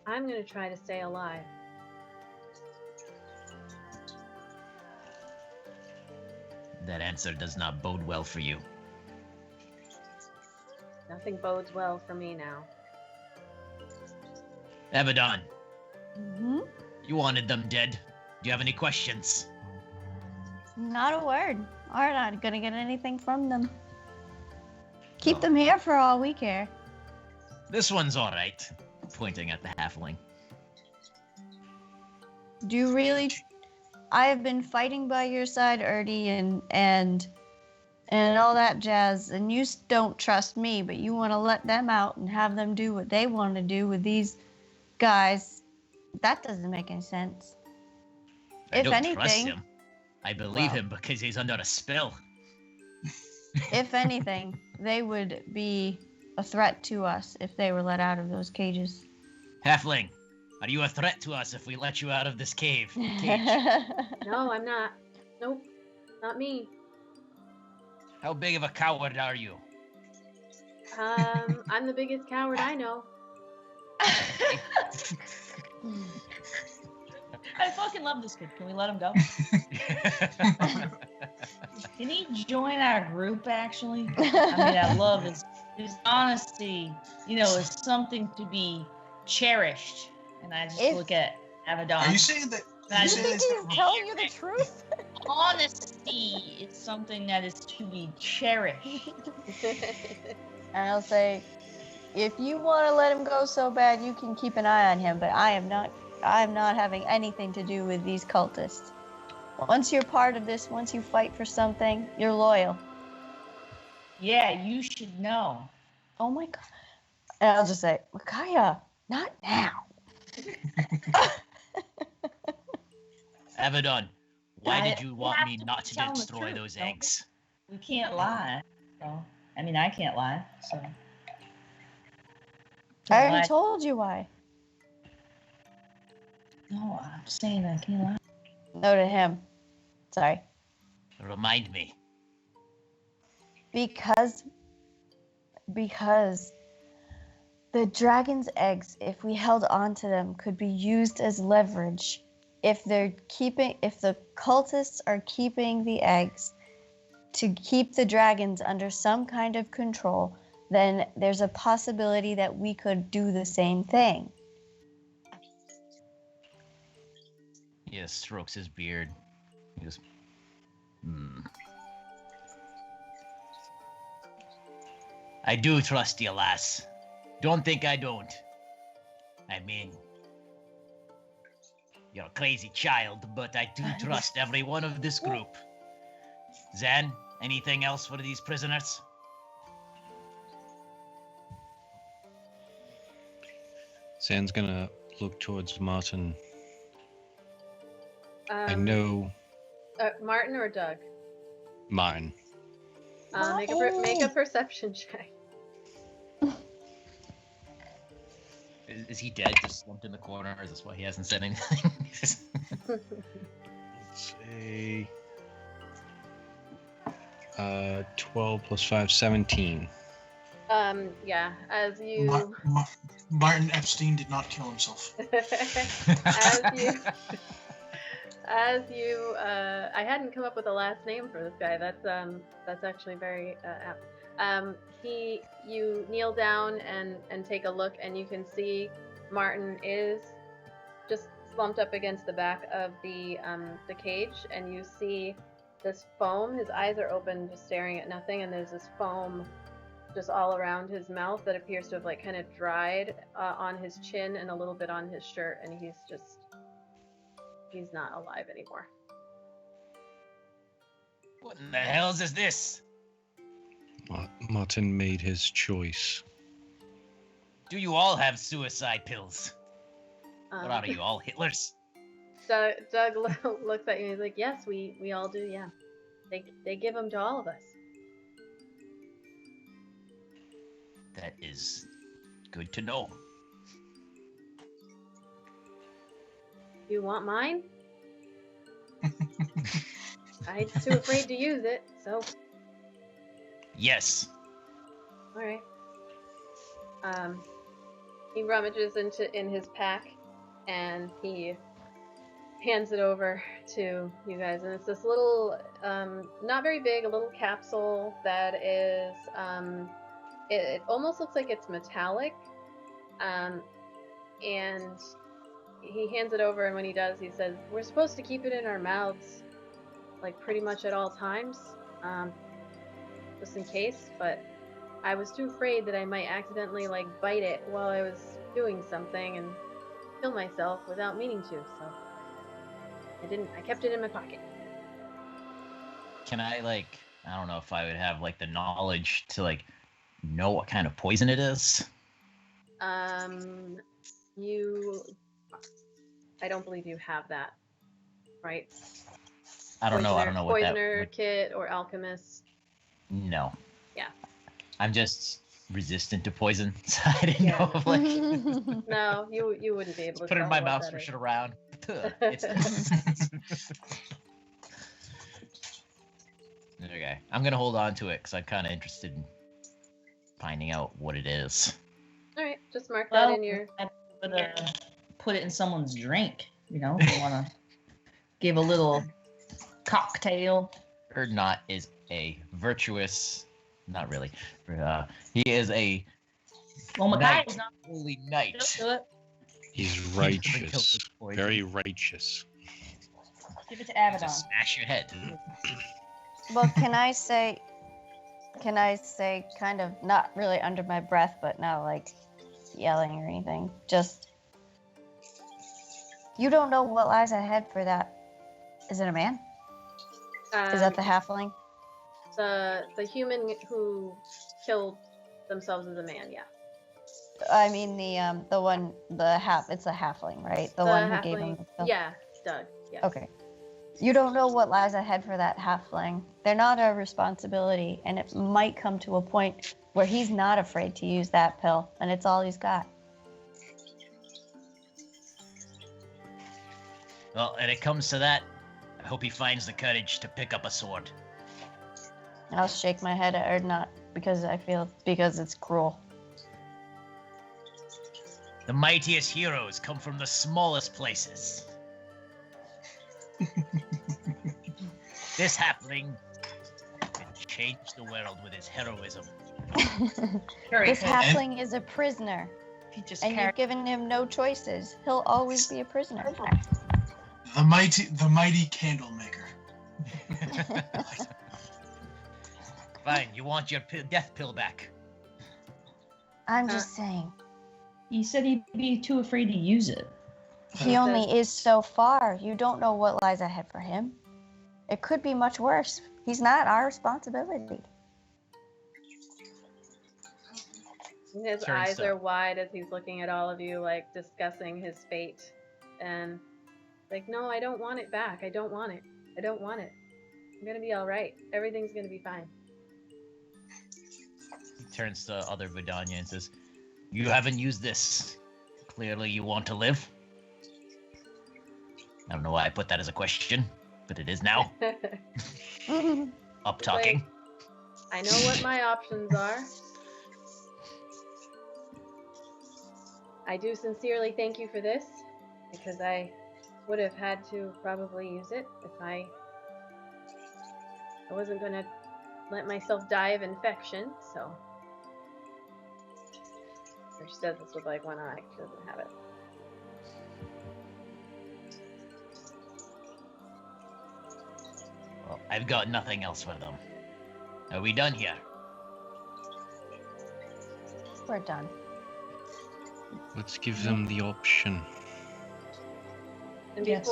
I'm gonna try to stay alive. That answer does not bode well for you. Nothing bodes well for me now. Abaddon, Mm-hmm. you wanted them dead. Do you have any questions? Not a word. We're not gonna get anything from them. Keep No. them here for all we care. This one's all right. Pointing at the halfling. Do you really? I have been fighting by your side, Erdy, and all that jazz, and you don't trust me, but you want to let them out and have them do what they want to do with these guys. That doesn't make any sense. I If don't trust anything- him. I believe Well. him because he's under a spell. If anything, they would be a threat to us if they were let out of those cages. Halfling, are you a threat to us if we let you out of this cage? No, I'm not. Nope, not me. How big of a coward are you? I'm the biggest coward I know. I fucking love this kid. Can we let him go? Can he join our group, actually? I mean, I love his honesty, is something to be cherished. And I just If- look at Abaddon. Are you saying that? I You just saying think that He's telling you the truth. honesty is something that is to be cherished. And I'll say, if you want to let him go so bad, you can keep an eye on him. But I am not having anything to do with these cultists. Once you're part of this, once you fight for something, you're loyal. Yeah, you should know. Oh my god. And I'll just say, Micaiah, not now. Abaddon, why I- did you you want have me to not to tell the destroy truth, those don't you? eggs? We can't lie. So, I mean, I can't lie. So. I already Lie. told you why. No, I'm saying I can't lie. No to him. Sorry. Remind me. Because the dragon's eggs, if we held on to them, could be used as leverage. If the cultists are keeping the eggs to keep the dragons under some kind of control, then there's a possibility that we could do the same thing. He just strokes his beard. He goes, I do trust you, lass. Don't think I don't. I mean, you're a crazy child, but I do trust every one of this group. Zan, anything else for these prisoners? Zan's gonna look towards Martin. I Um, know Martin or Doug? Martin. Make a perception check. Is he dead, just slumped in the corner, or is this why he hasn't said anything? Let's say 12 plus 5, 17. Yeah, as you Martin Epstein did not kill himself. as you I hadn't come up with a last name for this guy. That's actually very apt. You kneel down and take a look, and you can see Martin is just slumped up against the back of the cage, and you see this foam. His eyes are open, just staring at nothing, and there's this foam just all around his mouth that appears to have like kind of dried on his chin and a little bit on his shirt, and he's not alive anymore. What in the hells is this? Martin made his choice. Do you all have suicide pills? What are you, all Hitlers? Doug looks at you and he's like, yes, we all do, yeah. They give them to all of us. That is good to know. You want mine? I'm too afraid to use it, so Yes. All right. He rummages in his pack, and he hands it over to you guys, and it's this little, not very big, a little capsule that is, it almost looks like it's metallic, and he hands it over, and when he does, he says, "We're supposed to keep it in our mouths, like pretty much at all times, just in case, but I was too afraid that I might accidentally like bite it while I was doing something and kill myself without meaning to, so I didn't. I kept it in my pocket." Can I I don't know if I would have the knowledge to know what kind of poison it is. You, I don't believe you have that, right? I don't know. I don't know what that Poisoner would... kit or alchemist. No. Yeah. I'm just resistant to poison, so I didn't know if No, you wouldn't be able to put it in tell my what mouth, that swish is. it around. It's okay. I'm gonna hold on to it because I'm kind of interested in finding out what it is. All right, just mark that in your. Put it in someone's drink. If you want to give a little cocktail. Erdnot is a virtuous, not really. He is a Makai is not. holy knight. Just do it. He's righteous. Very righteous. Give it to Abaddon. Just smash your head. Well, can I say, kind of not really under my breath, but not yelling or anything, just, you don't know what lies ahead for that. Is it a man? Is that the halfling? The human who killed themselves is a man, yeah. I mean the one, it's a halfling, right? The one who gave him the pill. Yeah, Doug. Yes. Okay. You don't know what lies ahead for that halfling. They're not a responsibility, and it might come to a point where he's not afraid to use that pill, and it's all he's got. Well, and it comes to that, I hope he finds the courage to pick up a sword. I'll shake my head at Erdnot because it's cruel. The mightiest heroes come from the smallest places. This halfling can change the world with his heroism. This halfling is a prisoner, and you've given him no choices. He'll always be a prisoner. The mighty candle maker. Fine, you want your death pill back. I'm just saying. He said he'd be too afraid to use it. He only is so far. You don't know what lies ahead for him. It could be much worse. He's not our responsibility. His eyes are wide as he's looking at all of you, discussing his fate. And, no, I don't want it back. I don't want it. I don't want it. I'm gonna be alright. Everything's gonna be fine. He turns to other Vidania and says, "You haven't used this. Clearly you want to live." I don't know why I put that as a question, but it is now. Up talking. I know what my options are. I do sincerely thank you for this, because I would have had to probably use it if I wasn't going to let myself die of infection, so. She does this with one eye. She doesn't have it. Well, I've got nothing else for them. Are we done here? We're done. Let's give them the option. And Yes.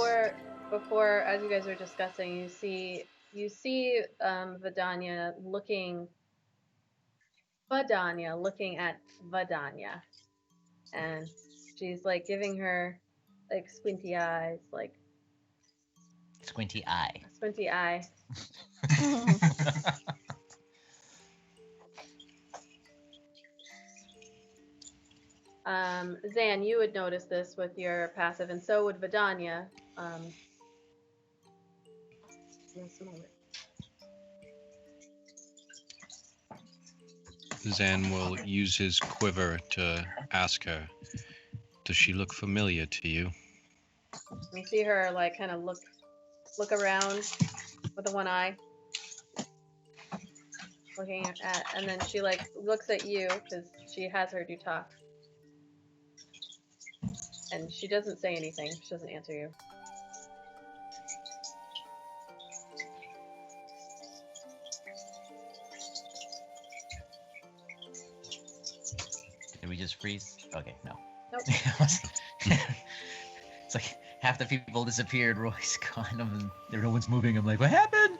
before, as you guys are discussing, you see Vidania looking at Vidania, and she's giving her squinty eyes, Squinty eye. squinty eye. Zan, you would notice this with your passive, and so would Vidania. Just a moment. Zan will use his quiver to ask her, does she look familiar to you? You see her like kind of look around with the one eye, looking at, and then she like looks at you because she has heard you talk, and she doesn't say anything. She doesn't answer you. Did we just freeze? Okay, no. Nope. It's like half the people disappeared. Roy's gone, and no one's moving. I'm like, what happened?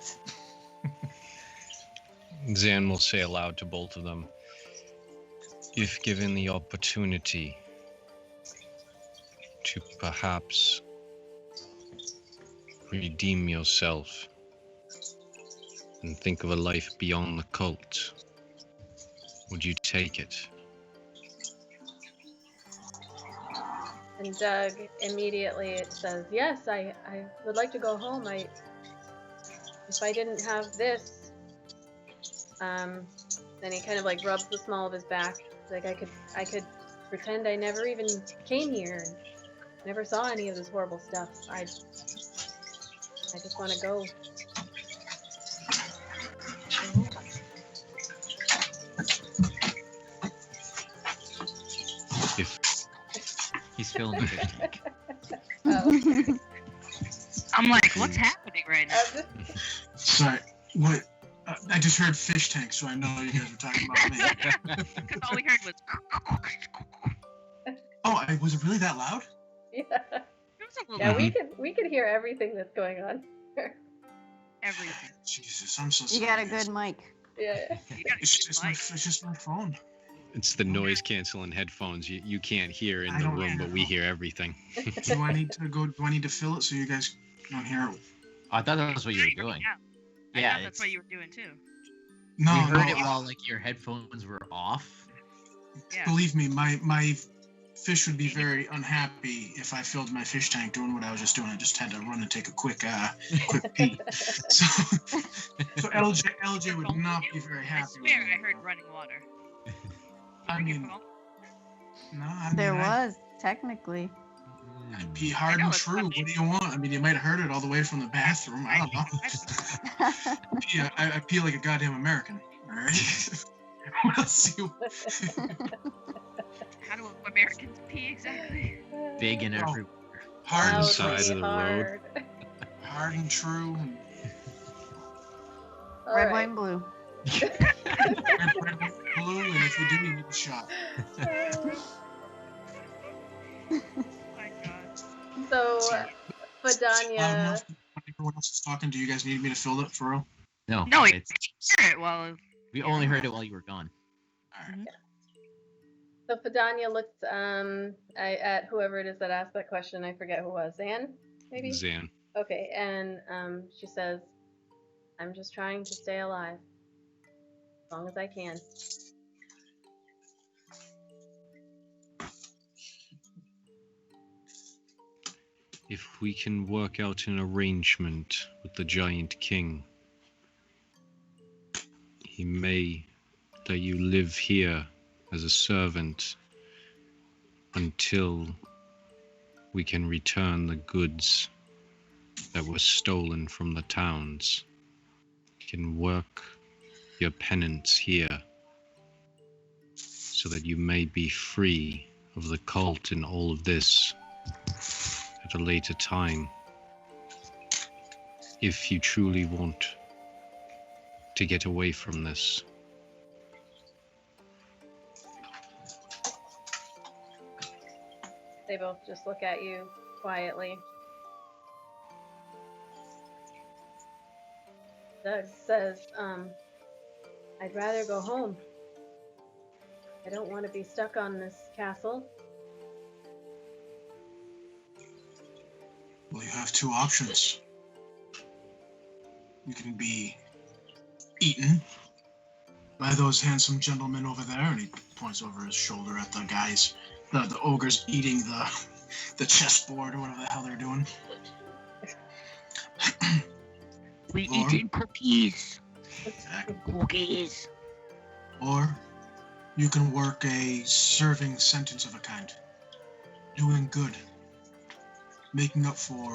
Zan will say aloud to both of them, if given the opportunity to perhaps redeem yourself and think of a life beyond the cult, would you take it? And Doug immediately says, "Yes, I would like to go home. If I didn't have this," then he kind of like rubs the small of his back. Like I could pretend I never even came here and never saw any of this horrible stuff. I just want to go. If He's feeling the fish tank. Oh. I'm like, what's happening right now? Sorry, what? I just heard fish tank, so I know you guys were talking about me. Because all we heard was. Oh, was it really that loud? Yeah. It was a little Yeah, bit. we could hear everything that's going on. Everything. Jesus, I'm so You sorry. got a good mic. Yeah. You got a It's good mic. it's just my phone. it's the noise canceling headphones, you can't hear in I the don't room, but we know. hear everything. Do I need to fill it so you guys don't hear it? I thought that was what you were doing. I Yeah, thought that's it's- what you were doing too. No, we heard no. it while like your headphones were off. Yeah. Believe me, my fish would be very unhappy if I filled my fish tank doing what I was just doing. I just had to run and take a quick pee. So LJ would not be very I happy. swear with I me. heard running water. I Bring your mean, phone. no, I There mean, was, technically. I'd be hard I know and it's true. funny. What do you want? I mean, you might have heard it all the way from the bathroom. I don't know. Yeah, I pee like a goddamn American. All right. What else do you? How do Americans pee exactly? Big and Oh. everywhere. Hard On and the side true. of the road. Hard and true. And All Red, right. white, and blue. red, white, blue. And if you do, you need a shot. Oh my god. So, Loud Fadanya, enough when everyone else is talking. Do you guys need me to fill it for real? No, No, you it's, hear it while. we only heard it while you were gone. All right. so Fadanya looked at whoever it is that asked that question. I forget who it was. Zan, maybe. Zan. Okay, and she says, "I'm just trying to stay alive as long as I can." If we can work out an arrangement with the Giant King, he may let you live here as a servant until we can return the goods that were stolen from the towns. You can work your penance here so that you may be free of the cult and all of this at a later time, if you truly want to get away from this. They both just look at you quietly. Doug says, "I'd rather go home. I don't want to be stuck on this castle." Well, you have two options. You can be eaten by those handsome gentlemen over there, and he points over his shoulder at the guys, the ogres eating the chessboard or whatever the hell they're doing. We Or- eating cookies. Exactly. Cookies. Or You can work a serving sentence of a kind. Doing good. Making up for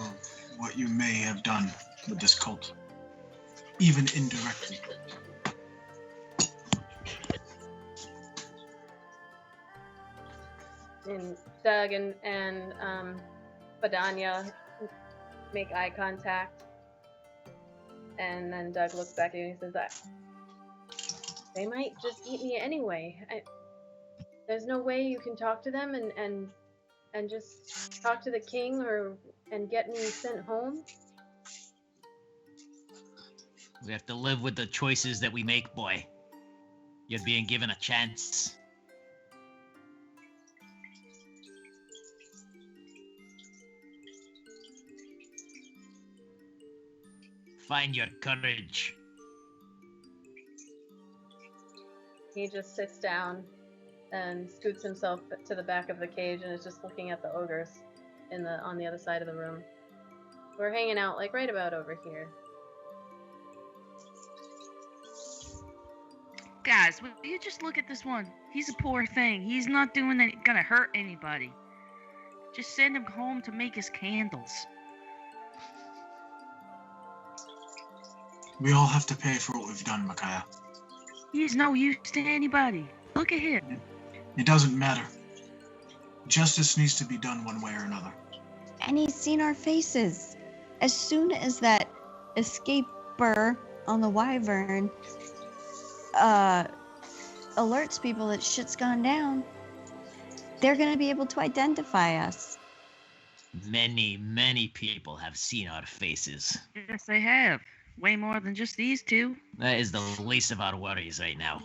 what you may have done with this cult. Even indirectly. And Doug and Badanya make eye contact. And then Doug looks back at you and he says, they might just eat me anyway. There's no way you can talk to them and just talk to the king and get me sent home? We have to live with the choices that we make, boy. You're being given a chance. Find your courage. He just sits down and scoots himself to the back of the cage and is just looking at the ogres on the other side of the room. We're hanging out like right about over here. Guys, will you just look at this one? He's a poor thing. He's not gonna hurt anybody. Just send him home to make his candles. We all have to pay for what we've done, Micaiah. He's no use to anybody. Look at him. It doesn't matter. Justice needs to be done one way or another. And he's seen our faces. As soon as that escaper on the Wyvern alerts people that shit's gone down, they're going to be able to identify us. Many, many people have seen our faces. Yes, they have. Way more than just these two. That is the least of our worries right now.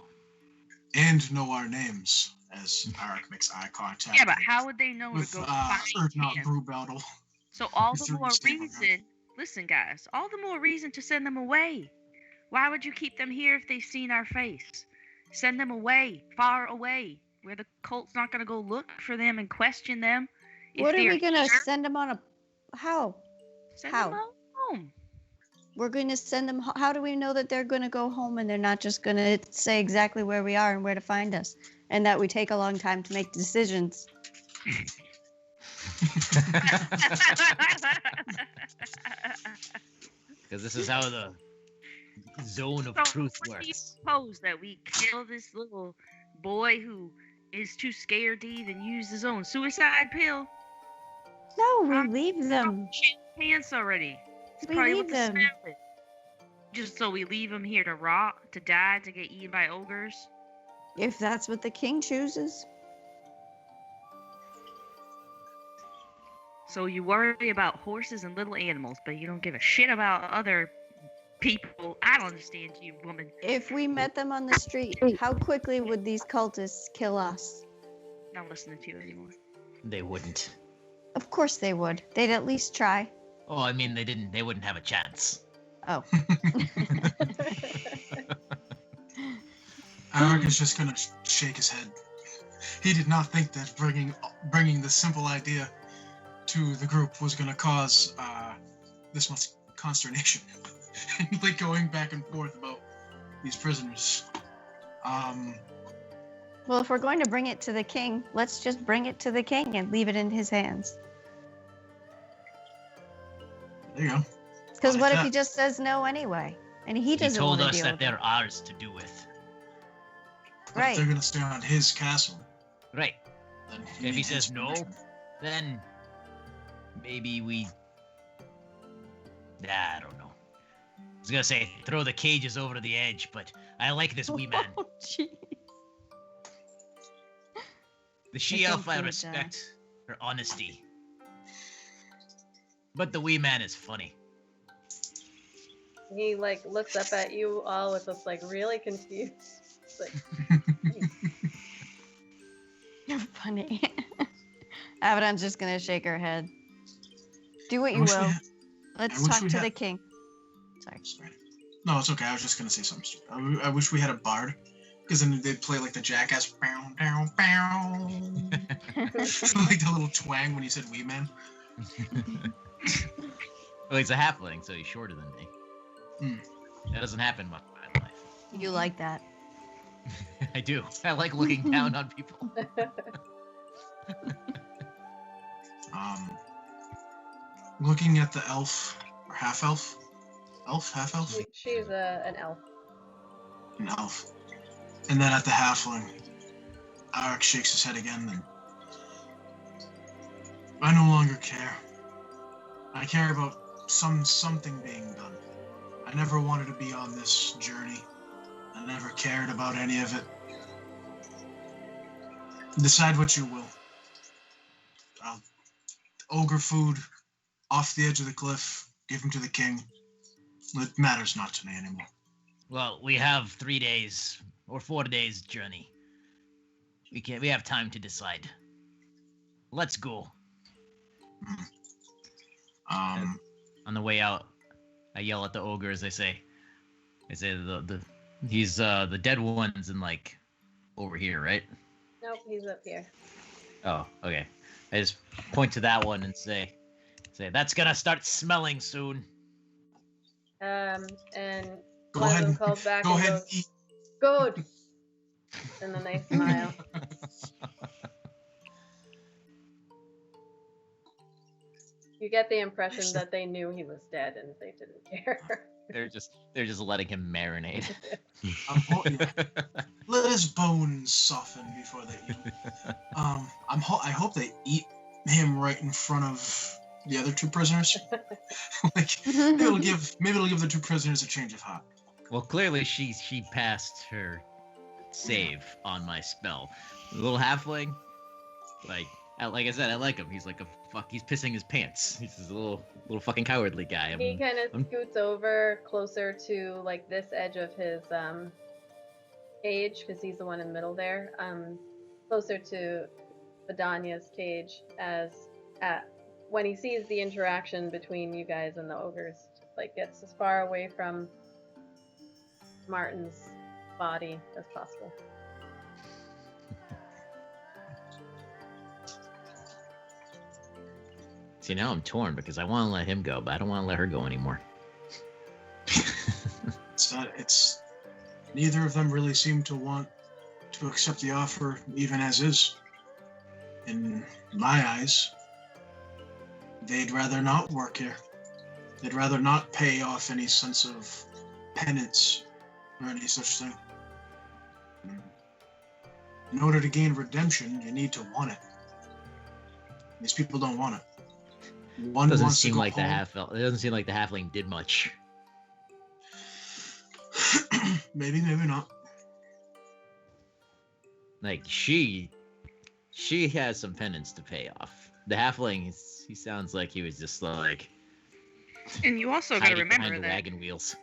And know our names, as Arik makes eye contact. Yeah, but how would they know with, to go find not him? Brew Battle. So all Is the there more a statement, reason, listen guys, all the more reason to send them away. Why would you keep them here if they've seen our face? Send them away, far away, where the cult's not going to go look for them and question them. What are we going to send them on a... How? Send How? them home. We're going to send them... How do we know that they're going to go home and they're not just going to say exactly where we are and where to find us? And that we take a long time to make decisions? Because this is how the zone of truth what do you works. suppose that we kill this little boy who is too scared to even use his own suicide pill? No, we leave them. Pants already. It's We probably leave what the them. smell is. Just so we leave him here to rot, to die, to get eaten by ogres. If that's what the king chooses. So you worry about horses and little animals, but you don't give a shit about other people. I don't understand you, woman. If we met them on the street, how quickly would these cultists kill us? Not listening to you anymore. They wouldn't. Of course they would. They'd at least try. Oh, I mean, they wouldn't have a chance. Oh. Arik is just gonna shake his head. He did not think that bringing the simple idea to the group was gonna cause this much consternation. And like going back and forth about these prisoners. Well, if we're going to bring it to the king, let's just bring it to the king and leave it in his hands. There you go. Because Like what if that. he just says no anyway? And he doesn't told want to us deal that with they're it. ours to do with. But Right. if they're gonna stay on his castle, Right. then If he needs says his no, permission. then maybe we... I don't know. I was gonna say throw the cages over the edge, but I like this wee man. Oh, gee. The she-elf think I he would, respect her honesty. But the wee man is funny. He like looks up at you all with this like really confused. It's like, You're funny. Abaddon's just gonna shake her head. Do what I you wish we will. had- Let's wish talk we to had- the king. Sorry. Sorry. No, it's okay. I was just gonna say something stupid. I wish we had a bard, because then they'd play like the jackass, bow, bow, bow. Like the little twang when you said "wee man." Well, he's a halfling, so he's shorter than me. Hmm. That doesn't happen much in my life. You like that? I do. I like looking down on people. Looking at the elf or half elf, half elf, She's an elf. an elf, and then at the halfling, Arik shakes his head again. And I no longer care. I care about something being done. I never wanted to be on this journey. I never cared about any of it. Decide what you will. Ogre food off the edge of the cliff. Give him to the king. It matters not to me anymore. Well, we have 3 days or 4 days journey. We have time to decide. Let's go. On the way out, I yell at the ogre as I say the dead one's in like over here, right? Nope, he's up here. Oh, okay. I just point to that one and say that's gonna start smelling soon. And Go one ahead of them and calls back go and ahead goes, and eat. "Good." And then they smile. You get the impression that they knew he was dead and they didn't care. They're just letting him marinate. Let his bones soften before they eat. I hope they eat him right in front of the other two prisoners. Like maybe it'll give the two prisoners a change of heart. Well, clearly she passed her save on my spell. The little halfling, like I said, I like him. He's like he's pissing his pants. He's a little fucking cowardly guy. He kind of scoots over closer to like this edge of his cage because he's the one in the middle there. Closer to Vidania's cage when he sees the interaction between you guys and the ogres, like gets as far away from Martin's body as possible. See, now I'm torn because I want to let him go, but I don't want to let her go anymore. It's neither of them really seem to want to accept the offer even as is. In my eyes, they'd rather not work here. They'd rather not pay off any sense of penance or any such thing. In order to gain redemption, you need to want it. These people don't want it. One doesn't wants seem to go like home. it doesn't seem like the halfling did much. Maybe not. Like she has some penance to pay off. The halfling, he sounds like he was just like. And you also got to hiding remember behind the that wagon wheels.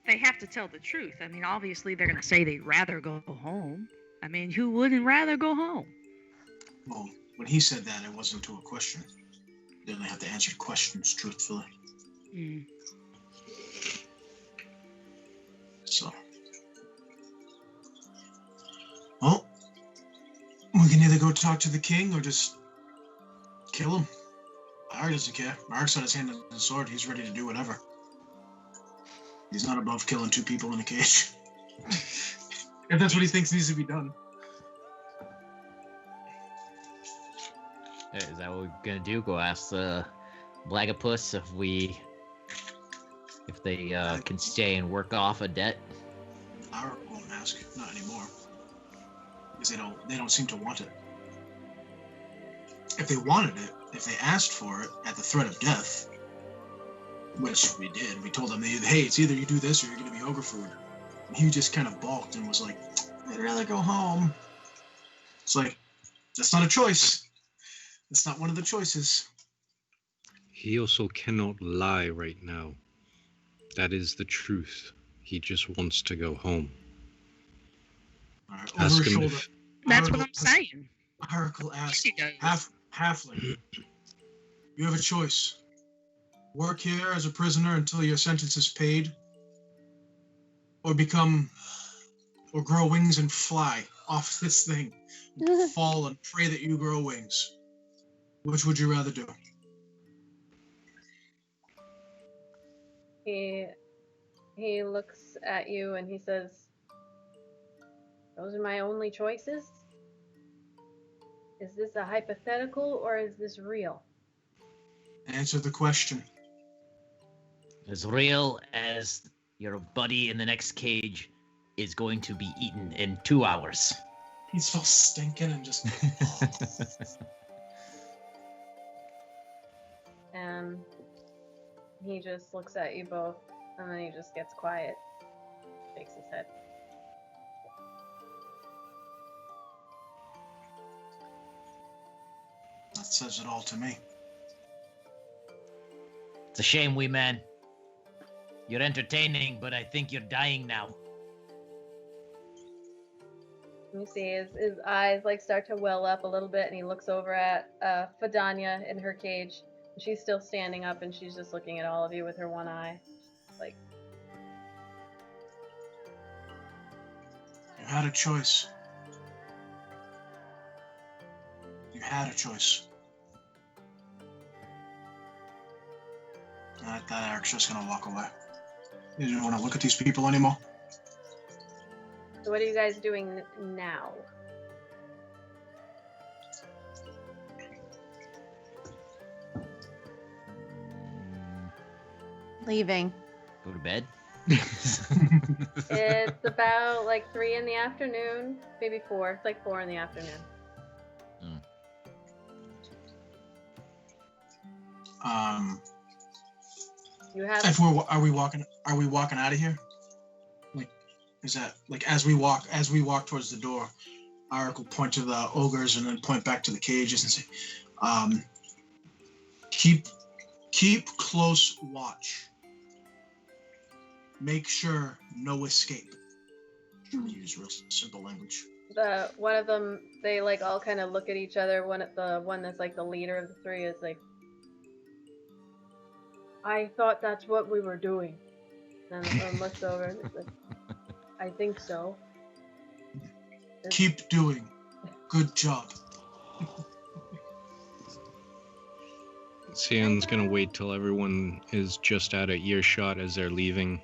they have to tell the truth. I mean, obviously they're going to say they'd rather go home. I mean, who wouldn't rather go home? Well, when he said that, it wasn't to a question. They only have to answer questions truthfully. Mm. So, well, we can either go talk to the king or just kill him. Mark doesn't care. Mark's got his hand on his sword. He's ready to do whatever. He's not above killing two people in a cage. If that's what he thinks needs to be done. Is that what we're gonna do? Go ask the Blagapus if they can stay and work off a debt? I won't ask. Not anymore. Because they don't seem to want it. If they wanted it, if they asked for it at the threat of death, which we did, we told them, hey, it's either you do this or you're going to be ogre food. And he just kind of balked and was like, I'd rather go home. It's like, that's not a choice. That's not one of the choices. He also cannot lie right now. That is the truth. He just wants to go home. All right, Ask over him shoulder. if That's what I'm saying. Oracle asked, He does. Halfling, you have a choice. Work here as a prisoner until your sentence is paid, or grow wings and fly off this thing, fall and pray that you grow wings. Which would you rather do? He looks at you and he says, Those are my only choices? Is this a hypothetical or is this real? Answer the question. As real as your buddy in the next cage is going to be eaten in 2 hours. He's all stinking and just. And he just looks at you both, and then he just gets quiet, shakes his head. That says it all to me. It's a shame, wee man. You're entertaining, but I think you're dying now. You see his eyes like start to well up a little bit, and he looks over at Fidania in her cage. She's still standing up, and she's just looking at all of you with her one eye. Like, You had a choice. You had a choice. That Eric's just gonna walk away. You don't want to look at these people anymore. so what are you guys doing now? Leaving. Go to bed? It's about like 3 in the afternoon, maybe 4. It's like 4 in the afternoon. You have If are we walking out of here? Like, is that like as we walk towards the door, Eric will point to the ogres and then point back to the cages and say, keep close watch. Make sure no escape. Trying to use real simple language. the one of them. They like all kind of look at each other. The one that's like the leader of the 3 is like, I thought that's what we were doing. And the one looks over and is like, I think so. Keep doing. Good job. Cian's gonna wait till everyone is just out of earshot as they're leaving,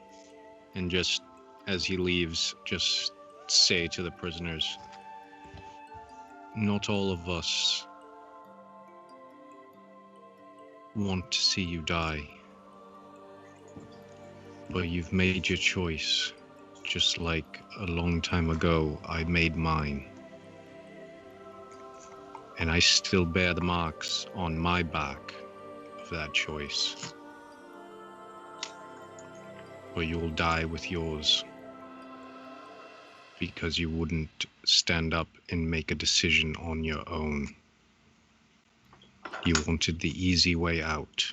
and just as he leaves, just say to the prisoners, not all of us want to see you die, but you've made your choice, just like a long time ago I made mine. And I still bear the marks on my back of that choice. But you'll die with yours. Because you wouldn't stand up and make a decision on your own. You wanted the easy way out.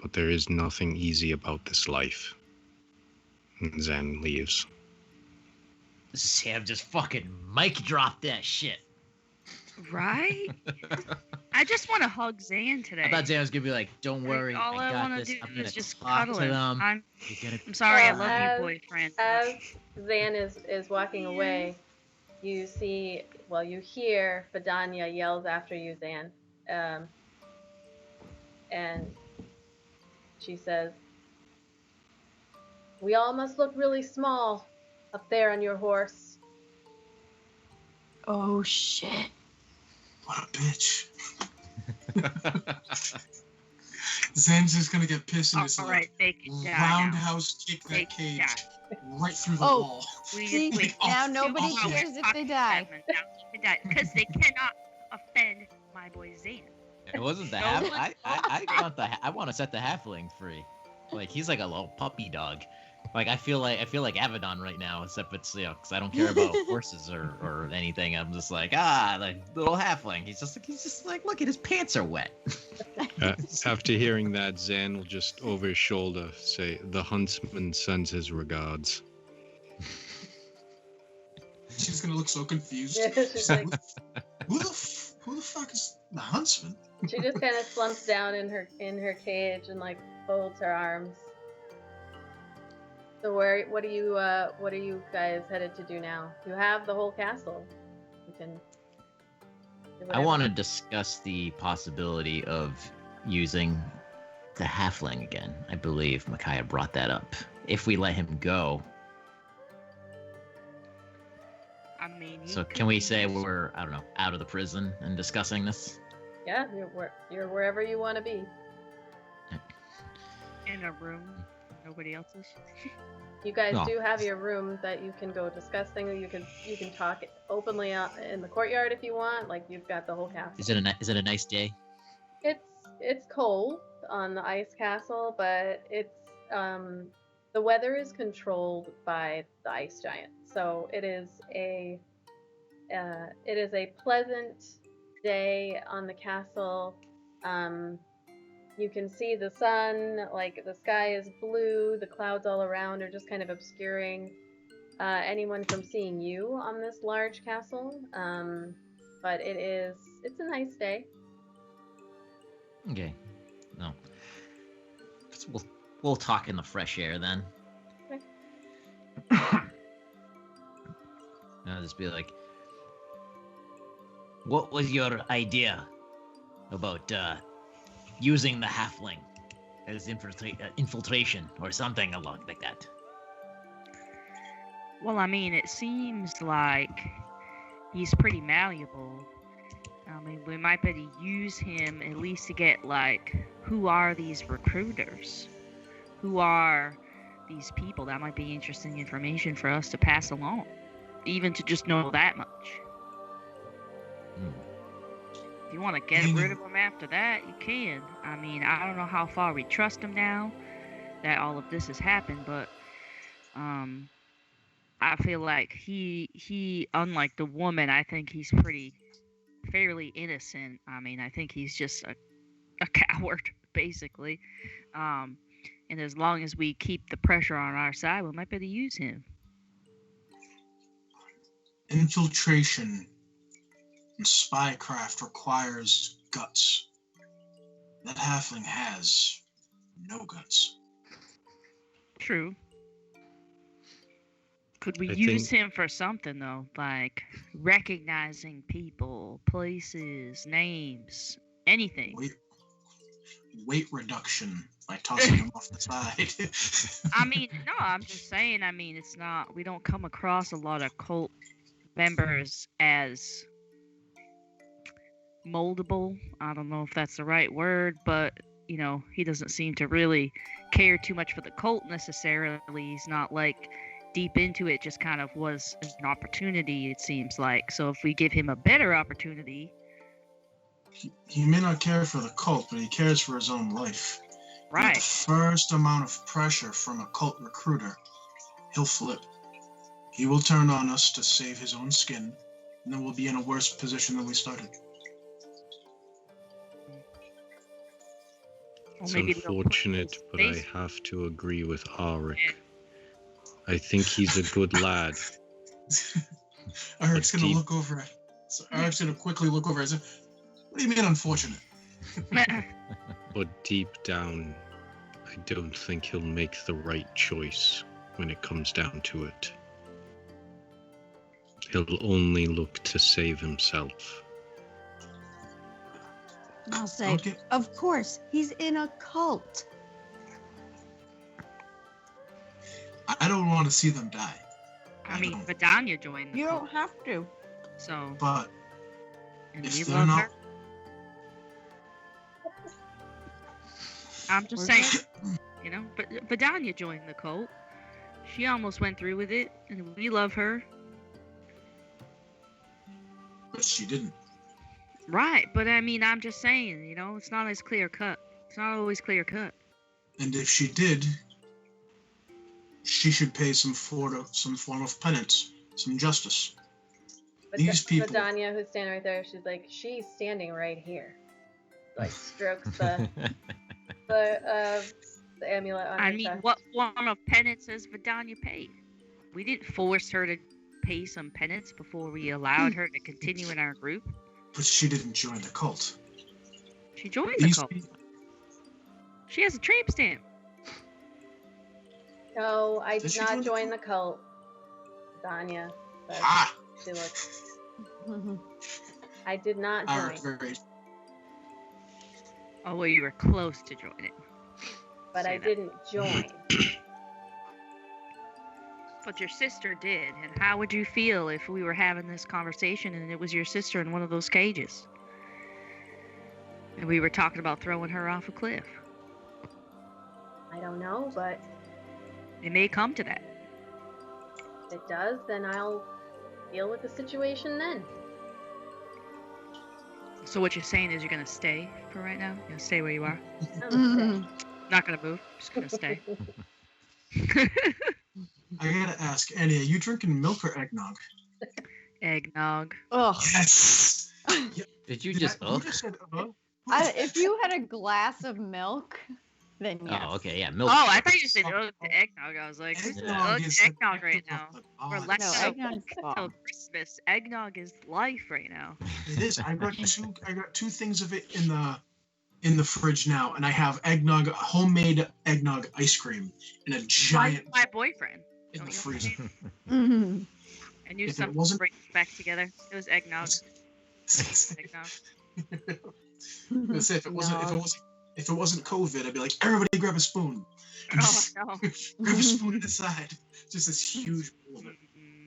But there is nothing easy about this life. And Zen leaves. Sam just fucking mic dropped that shit. Right? I just want to hug Zan today. I thought Sam was gonna be like, "Don't worry, All I got want to this. do I'm gonna is just talk cuddle to him. them. I'm You're gonna sorry, I Well, love you, boyfriend. As Zan is walking away, you hear Fidania yells after you, Zan. And she says, we all must look really small up there on your horse. Oh shit. What a bitch. Zen's just gonna get pissed and just All like right, bake it down. roundhouse kick Bake that cage down. right through the Oh. wall. See, Wait, now Oh, nobody oh, cares if they die. Because they cannot offend my boy Zan. It wasn't the No half. one- I want to set the halfling free. Like he's like a little puppy dog. Like I feel like Avedon right now, except it's because I don't care about horses or anything. I'm just like like little halfling. He's just like look at his pants are wet. After hearing that, Zen will just over his shoulder say, "The huntsman sends his regards." She's gonna look so confused. Yeah, she's like, who the fuck is the huntsman? she just kind of slumps down in her cage and like folds her arms. So what are you guys headed to do now? You have the whole castle. You can. do I whatever. want to discuss the possibility of using the halfling again. I believe Micaiah brought that up. If we let him go, I mean, he So could can we be say used we're, I don't know, out of the prison and discussing this? Yeah, you're wherever you want to be. in a room nobody else is? You guys No. do have your room that you can go discuss things. You can talk openly out in the courtyard if you want. Like you've got the whole castle. Is it a nice day? It's cold on the ice castle, but the weather is controlled by the ice giant. So it is a pleasant day on the castle. You can see the sun, like the sky is blue, the clouds all around are just kind of obscuring anyone from seeing you on this large castle. But it's a nice day. Okay. No. We'll talk in the fresh air then. Okay. I'll just be like, what was your idea about using the halfling as infiltration or something along like that? Well, I mean, it seems like he's pretty malleable. I mean, we might better use him at least to get, like, who are these recruiters? Who are these people? That might be interesting information for us to pass along. Even to just know that much. If you want to get rid of him after that, you can. I mean, I don't know how far we trust him now that all of this has happened, but I feel like he unlike the woman, I think he's fairly innocent. I mean, I think he's just a coward, basically. And as long as we keep the pressure on our side, we might be able to use him. Infiltration and spycraft requires guts. That halfling has no guts. True. Could we I use think- him for something, though? Like recognizing people, places, names, anything. Weight reduction by tossing him off the side. I mean, no, I'm just saying, I mean, it's not, we don't come across a lot of cult members as moldable. I don't know if that's the right word, but, you know, he doesn't seem to really care too much for the cult necessarily. He's not like deep into it, just kind of was an opportunity, it seems like. So if we give him a better opportunity. He may not care for the cult, but he cares for his own life. Right. At the first amount of pressure from a cult recruiter, he'll flip. He will turn on us to save his own skin, and then we'll be in a worse position than we started. Or It's maybe they'll put unfortunate, his but I face- have to agree with Arik. Yeah. I think he's a good lad. Eric's gonna deep- look over it. So Eric's gonna quickly look over it and say, "What do you mean unfortunate?" But deep down, I don't think he'll make the right choice when it comes down to it. He'll only look to save himself. I'll say, Okay. of course, he's in a cult. I don't want to see them die. I mean, don't. Vidania joined the You cult, don't have to. so, But and if we they're love not, her. I'm just We're saying, you know, but Vidania joined the cult. She almost went through with it, and we love her. but she didn't. Right, but I mean, I'm just saying, you know, it's not as clear cut. It's not always clear cut. And if she did, she should pay some form of penance, some justice. These people- Vidania, who's standing right there, she's standing right here. Like strokes the amulet on her I mean, chest. what form of penance has Vidania paid? We didn't force her to pay some penance before we allowed her to continue in our group. But she didn't join the cult. She joined the These cult. people, She has a tramp stamp. No, I Did did she not join the join the cult. Vidania, but ah, she looks. I did not Eric, join, very Oh, well, you were close to joining. but say I that. didn't join. But your sister did, and how would you feel if we were having this conversation and it was your sister in one of those cages? And we were talking about throwing her off a cliff. I don't know, but It may come to that. if it does, then I'll deal with the situation then. So what you're saying is you're gonna stay for right now? You're gonna stay where you are? Namaste. Not gonna move, just gonna stay. I gotta ask, Annie, are you drinking milk or eggnog? Eggnog. Ugh. Yes. Did you Did just? who just said, Who If you had a glass of milk, then yes. Oh, okay, yeah, milk. Oh, I thought you said the eggnog. I was like, who's Eggnog is eggnog the right nectar now? of the We're gods. less No, so eggnog's till bomb. Christmas. Eggnog is life right now. It is. I got two things of it in the fridge now, and I have eggnog, homemade eggnog ice cream in a giant My boyfriend. in the Don't you- freezer. Mhm. I knew If it something wasn't- bring us back together. It was eggnog. Eggnog. That's it. If it wasn't COVID, I'd be like, everybody grab a spoon. And Oh just no. grab a spoon on the side. Just this huge bowl of it.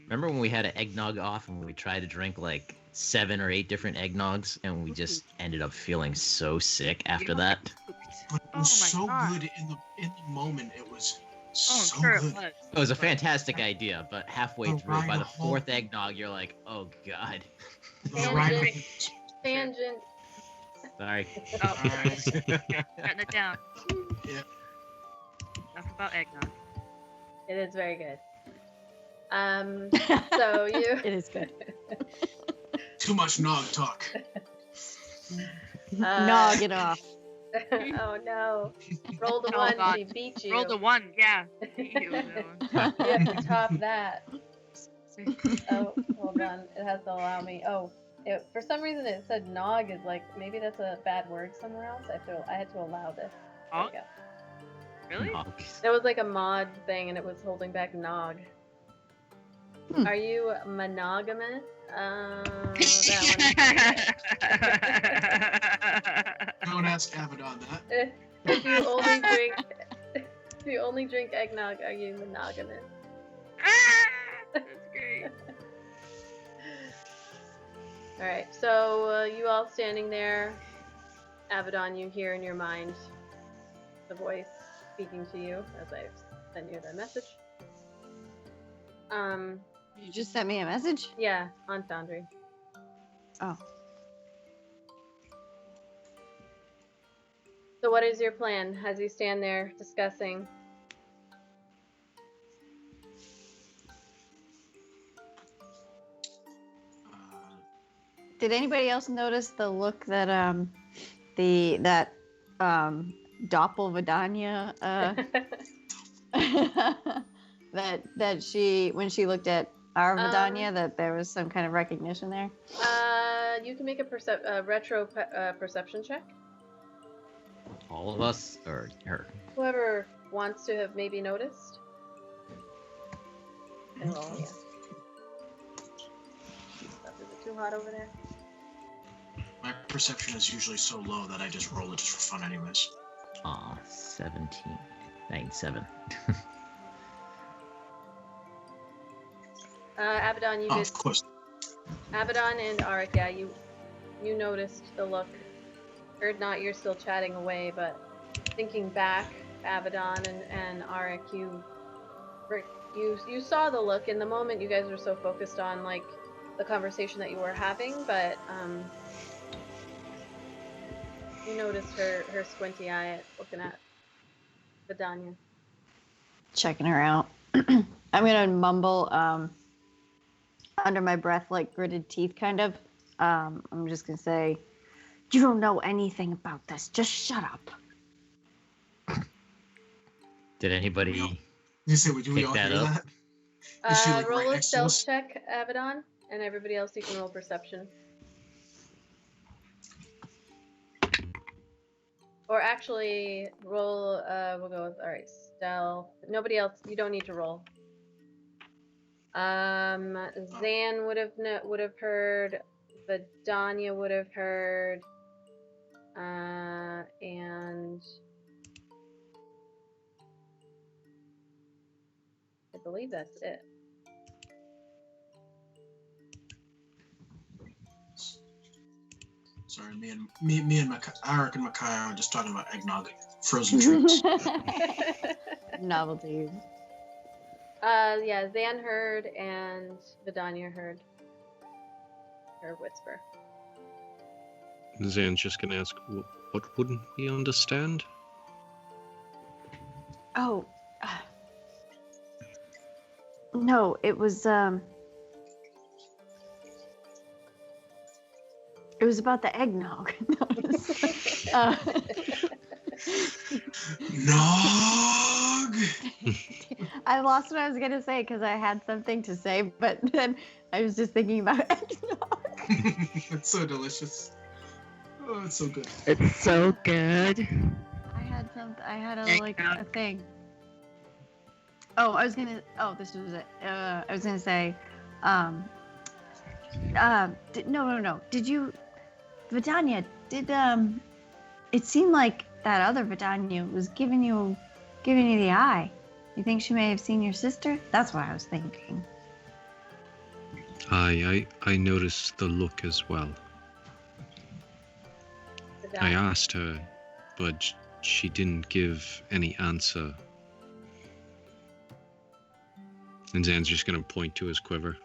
Remember when we had an eggnog off and we tried to drink like 7 or 8 different eggnogs and we just ended up feeling so sick after that? But it Oh was my so God. good in the moment. It was Oh, so I'm sure good. it was. It was a fantastic idea, but halfway The through, by the whole- 4th eggnog, you're like, oh god. The Tangent. rhino- Tangent. Sorry. Oh, Alright. shutting it down. Yeah. Enough about eggnog. It is very good. So you. It is good. Too much nog talk. Nog it off. Oh no. Roll the Oh, one, God. she beat you. Roll the one, yeah. You, that You have to top that. one. Oh, hold on. It has to allow me. Oh, for some reason it said nog is like, maybe that's a bad word somewhere else. I had to allow this. There we Oh, go. really? Nogs. There was like a mod thing and it was holding back nog. Hmm. Are you monogamous? That Don't ask Abaddon that. one. If you only drink, if you only drink eggnog, are you monogamous? That's great. All right. So you all standing there, Abaddon, you hear in your mind the voice speaking to you as I send you the message. You just sent me a message? Yeah, on Foundry. Oh. So what is your plan as you stand there discussing? Did anybody else notice the look that Doppelvidania that she, when she looked at our Vidania, that there was some kind of recognition there? You can make a retro perception check. All of us, or her? Whoever wants to have maybe noticed. And roll, yeah. Stuff, is it too hot over there? My perception is usually so low that I just roll it just for fun anyways. Aw, 17. 97. Abaddon, you Oh, did. of course. Abaddon and Arik, yeah, you noticed the look. Heard not, you're still chatting away, but thinking back, Abaddon and Arik, you saw the look in the moment. You guys were so focused on like the conversation that you were having, but you noticed her squinty eye looking at Vidania. Checking her out. I'm gonna mumble under my breath, like gritted teeth, kind of. I'm just gonna say, "You don't know anything about this. Just shut up." Did anybody? You say, would we Pick all that hear up. that? Is she, like, Roll right a next to stealth us? check, Abaddon, and everybody else you can roll perception. Or actually, roll. We'll go with stealth. Nobody else. You don't need to roll. Zan would have heard. Vidania would have heard. And believe that's it. Sorry, me and Arik and Makai are just talking about eggnog, frozen treats. Novelties. Yeah, Zan heard and Vidania heard her whisper. Zan's just gonna ask, what wouldn't we understand? Oh. No, it was about the eggnog. Nog! I lost what I was gonna say because I had something to say, but then I was just thinking about eggnog. It's so delicious. Oh, it's so good. It's so good. I had a thing. Oh, this was it. I was gonna say, no. Did you, Vidania? It seemed like that other Vidania was giving you the eye. You think she may have seen your sister? That's what I was thinking. I noticed the look as well. I asked her, but she didn't give any answer. And Zan's just gonna point to his quiver.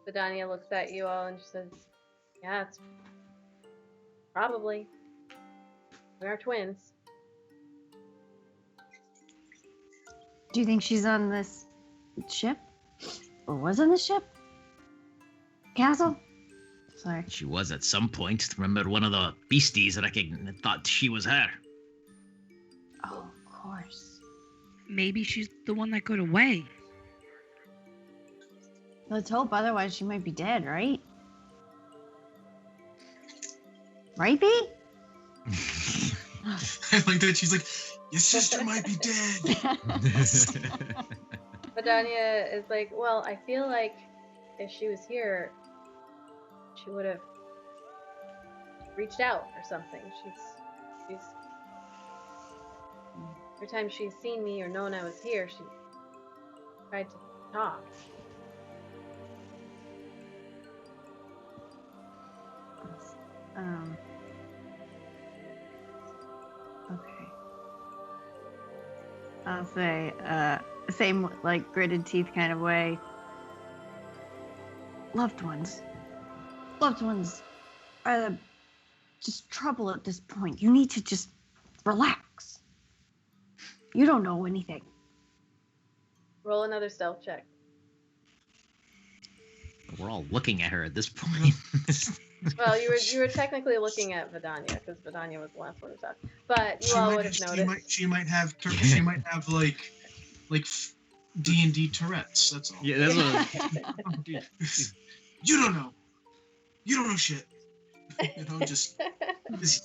Vidania looks at you all and she says, "Yeah, it's probably. We are twins." Do you think she's on this ship? Or was on the ship? Castle? Sorry. She was at some point. Remember, one of the beasties thought she was her. Oh, of course. Maybe she's the one that got away. Let's hope, otherwise she might be dead, right? Right, B? I like that she's like, your sister might be dead. Vidania is like, well, I feel like if she was here, she would have reached out or something. She's every time she's seen me or known I was here, she tried to talk. Okay. I'll say, same like gritted teeth kind of way. Loved ones are just trouble at this point. You need to just relax. You don't know anything. Roll another stealth check. We're all looking at her at this point. Well, you were technically looking at Vidania because Vidania was the last one to talk. But you all would have noticed. She might have like D&D Tourette's. That's all. Yeah, that's what. You don't know. You don't know shit. Just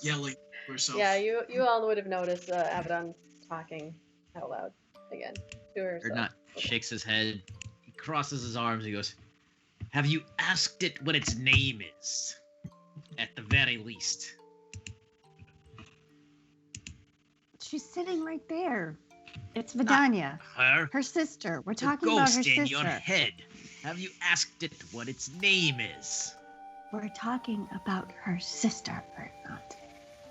yelling to herself. Yeah, you all would have noticed Abaddon talking out loud again to herself. Ernat shakes his head. He crosses his arms. He goes, "Have you asked it what its name is? At the very least." She's sitting right there. It's Vidania, Her sister. We're the talking about her ghost in sister. your head. Have you asked it what its name is? We're talking about her sister, Bernard.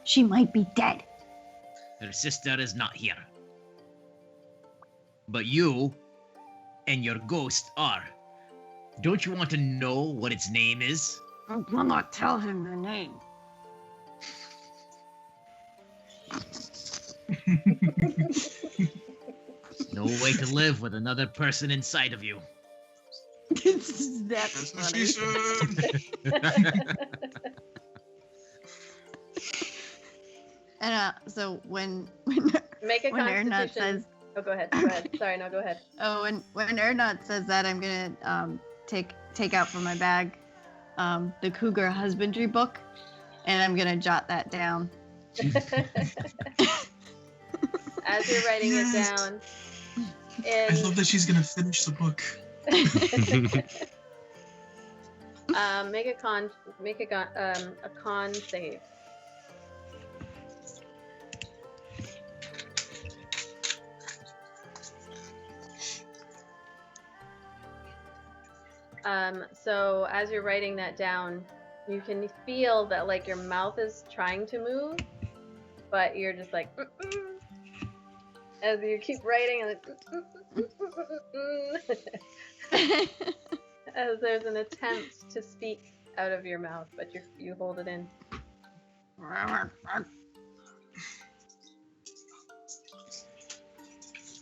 She might be dead. Her sister is not here. But you and your ghost are. Don't you want to know what its name is? I will not tell him the name. No way to live with another person inside of you. That's what funny. she said. And so when Make a when constitution. Ernat says, Oh, go ahead. Go ahead. Sorry, no, go ahead. oh, when Ernat says that, I'm gonna take out from my bag the Cougar Husbandry book, and I'm gonna jot that down. As you're writing it down, I love that she's gonna finish the book. make a con save. So as you're writing that down, you can feel that like your mouth is trying to move, but you're just like as you keep writing and as there's an attempt to speak out of your mouth, but you hold it in.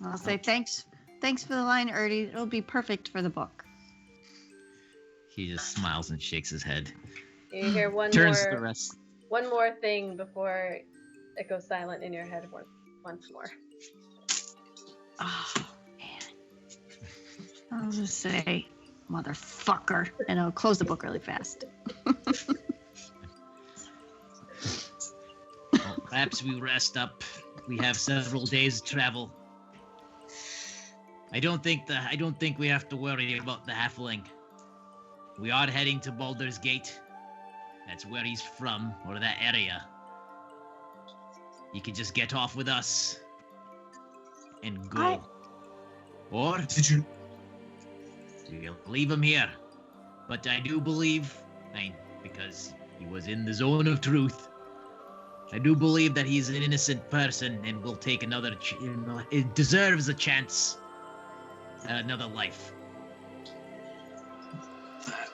I'll say thanks for the line, Ernie. It'll be perfect for the book. He just smiles and shakes his head. You hear one more thing before it goes silent in your head once more. Oh man. I'll just say motherfucker, and I'll close the book really fast. Well, perhaps we rest up. We have several days of travel. I don't think we have to worry about the halfling. We are heading to Baldur's Gate. That's where he's from, or that area. You can just get off with us and go. Or Did you? we'll leave him here. But I do believe, because he was in the zone of truth, I do believe that he's an innocent person and will take another. It deserves a chance, another life.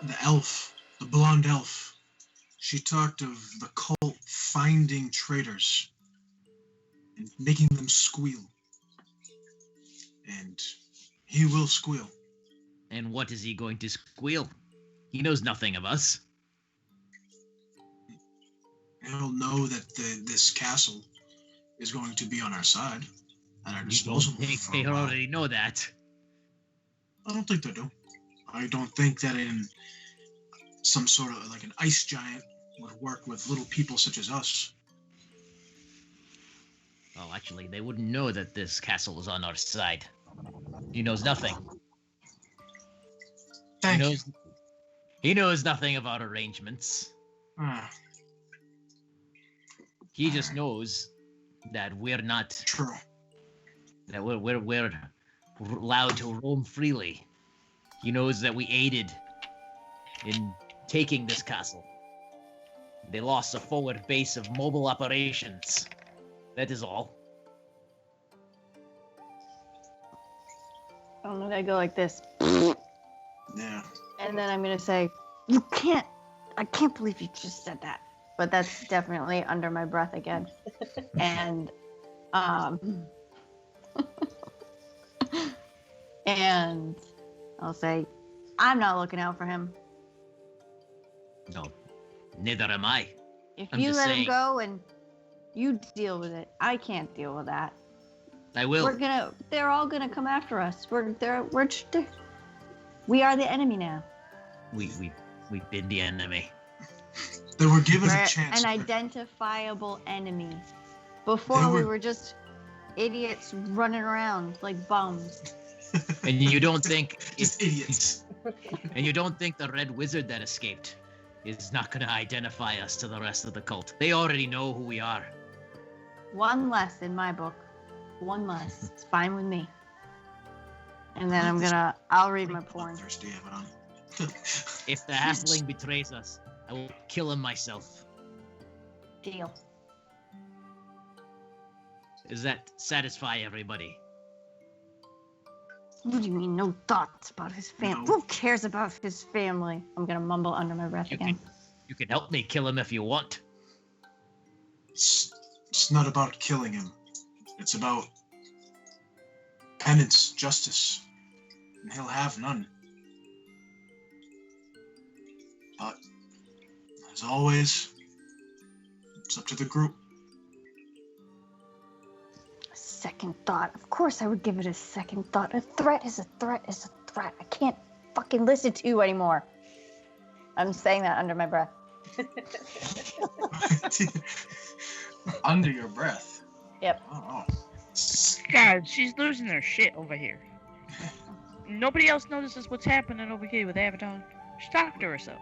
The elf, the blonde elf, she talked of the cult finding traitors and making them squeal. And he will squeal. And what is he going to squeal? He knows nothing of us. He'll know that this castle is going to be on our side, at our You don't disposal. think for they a while. already know that? I don't think they do. I don't think that in some sort of like an ice giant would work with little people such as us. Well, actually, they wouldn't know that this castle is on our side. He knows nothing. Thank you. He knows nothing of our arrangements. Ah, He just knows that we're not. true. That we're allowed to roam freely. He knows that we aided in taking this castle. They lost a forward base of mobile operations. That is all. I'm gonna go like this, Yeah. and then I'm gonna say, I can't believe you just said that. But that's definitely under my breath again. And and I'll say, I'm not looking out for him. No, neither am I. If I'm you just let him saying. go and you deal with it, I can't deal with that. I will. They're all gonna come after us. We are the enemy now. We've been the enemy. They were given We're a chance. an identifiable enemy. Before we were just idiots running around like bums. And you don't think Just idiots. And you don't think the red wizard that escaped is not going to identify us to the rest of the cult? They already know who we are. One less in my book. One less. It's fine with me. And then I'll read my porn. Thirsty, Abaddon. If the halfling betrays us, I will kill him myself. Deal. Does that satisfy everybody? What do you mean, no thoughts about his family? No. Who cares about his family? I'm gonna mumble under my breath again. You can help me kill him if you want. It's not about killing him. It's about penance, justice. And he'll have none. But, as always, it's up to the group. Second thought. Of course I would give it a second thought. A threat is a threat is a threat. I can't fucking listen to you anymore. I'm saying that under my breath. Under your breath. Yep. Oh. God, she's losing her shit over here. Nobody else notices what's happening over here with Abaddon. She's talking to herself.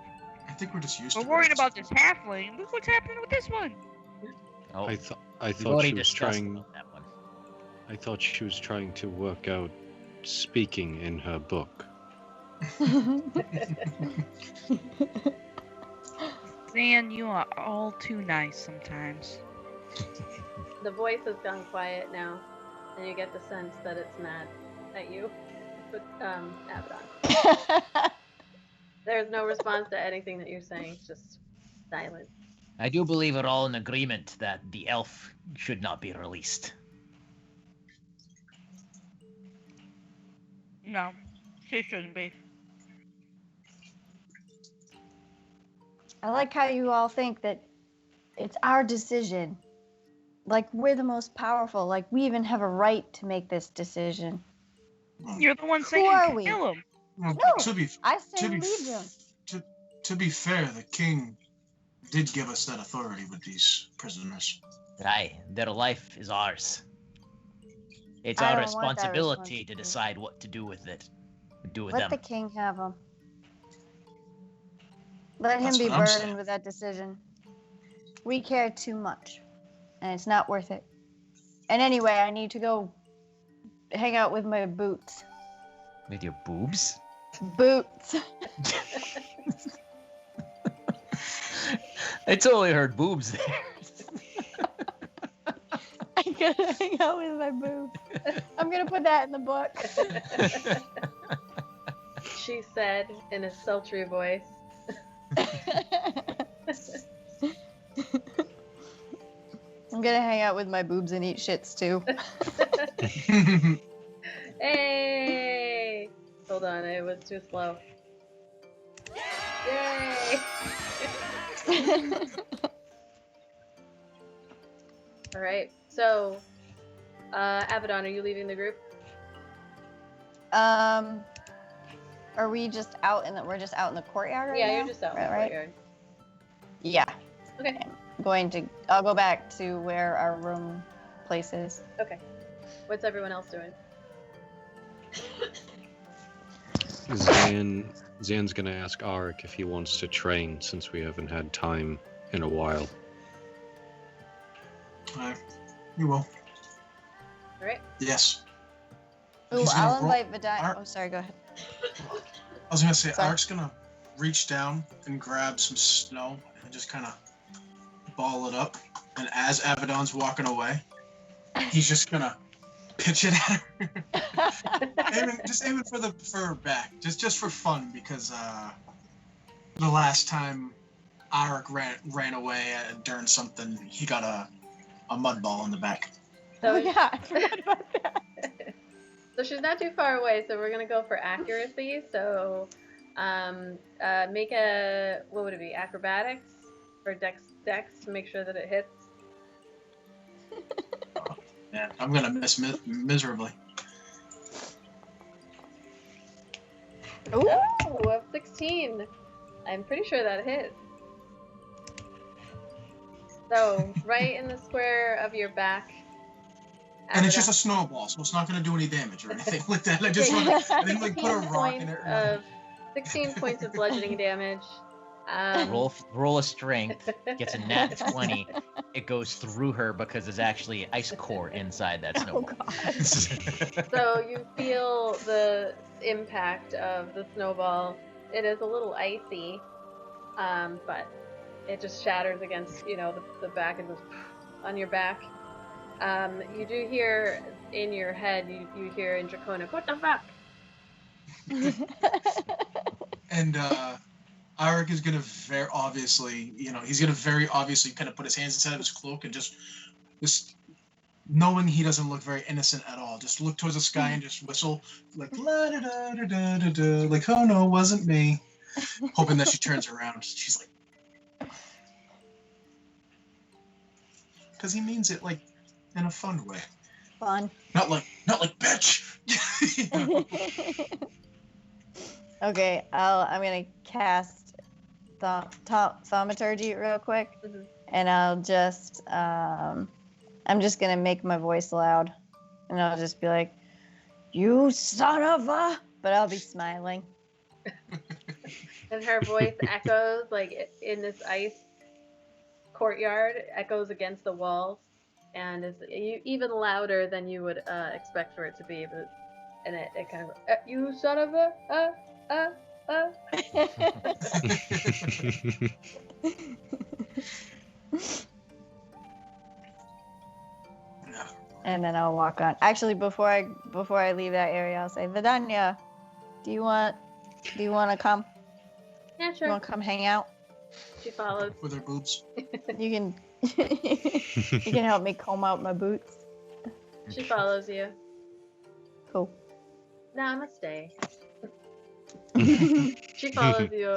I think we're just used We're to worrying it. about this halfling. Look what's happening with this one. Oh, I we've thought already she was discussed trying. about that one. I thought she was trying to work out speaking in her book. Zan, you are all too nice sometimes. The voice has gone quiet now, and you get the sense that it's mad at you. But Abaddon. There's no response to anything that you're saying. It's just silent. I do believe we're all in agreement that the elf should not be released. No, she shouldn't be. I like how you all think that it's our decision. Like, we're the most powerful. Like, we even have a right to make this decision. You're the one Who saying are we? kill him. Well, No, to be I say to be leave them. to be fair, the king did give us that authority with these prisoners. Aye, their life is ours. It's I our don't want that responsibility to responsibility. decide what to do with it. Do with Let them. the king have them. Let him That's be what I'm burdened saying. with that decision. We care too much, and it's not worth it. And anyway, I need to go hang out with my boots. With your boobs? Boots. I totally heard boobs there. I'm gonna hang out with my boobs. I'm gonna put that in the book. She said in a sultry voice. I'm gonna hang out with my boobs and eat shits too. Hey! Hold on, it was too slow. Yay! All right. So, Abaddon, are you leaving the group? Are we just out in the? We're just out in the courtyard right now. Yeah, you're just out in the Right. courtyard. Yeah. Okay. I'll go back to where our room place is. Okay. What's everyone else doing? Zan's gonna ask Arik if he wants to train since we haven't had time in a while. You will. All right. Yes. Ooh, He's gonna I'll roll- invite Vidine. Ar- Oh, sorry. Go ahead. I was gonna say, Sorry. Arik's gonna reach down and grab some snow and just kind of ball it up. And as Abaddon's walking away, he's just gonna pitch it at her. aiming for her back, just for fun, because the last time Arik ran away during something, he got a mud ball in the back. Oh So, yeah, I forgot about that. so she's not too far away, so we're gonna go for accuracy. So, make a, what would it be? Acrobatics or dex to make sure that it hits. Man, I'm gonna miss miserably. Ooh. Oh, a 16. I'm pretty sure that hits. So, right in the square of your back. And it's just a Abaddon. snowball, so it's not gonna do any damage or anything like that. I just want to, I didn't like put a 16 rock in it. points of 16 points of bludgeoning damage. Roll a strength, gets a nat 20. It goes through her because there's actually ice core inside that Oh snowball. god. So you feel the impact of the snowball. It is a little icy, but it just shatters against, the back and goes on your back. You do hear in your head, you hear in Draconic, "What the fuck?" And Arik is gonna very obviously, he's gonna very obviously kind of put his hands inside of his cloak and just knowing he doesn't look very innocent at all, just look towards the sky and just whistle like la da da da da da da, like, oh no, it wasn't me, hoping that she turns around. She's like, because he means it like in a fun way, Fun. not like bitch. You know? Okay, I'm gonna cast thaumaturgy real quick, Mhm. and I'm just gonna make my voice loud, and I'll just be like, "You son of a," but I'll be smiling. And her voice echoes like in this ice courtyard, echoes against the walls, and is even louder than you would expect for it to be. And it kind of, "You son of a," And then I'll walk on. Actually, before I leave that area, I'll say, Vidanya, do you want to come? Yeah, You sure. want to come hang out? She follows. With her boobs. You can you can help me comb out my boots. She follows you. Cool. Namaste. She follows you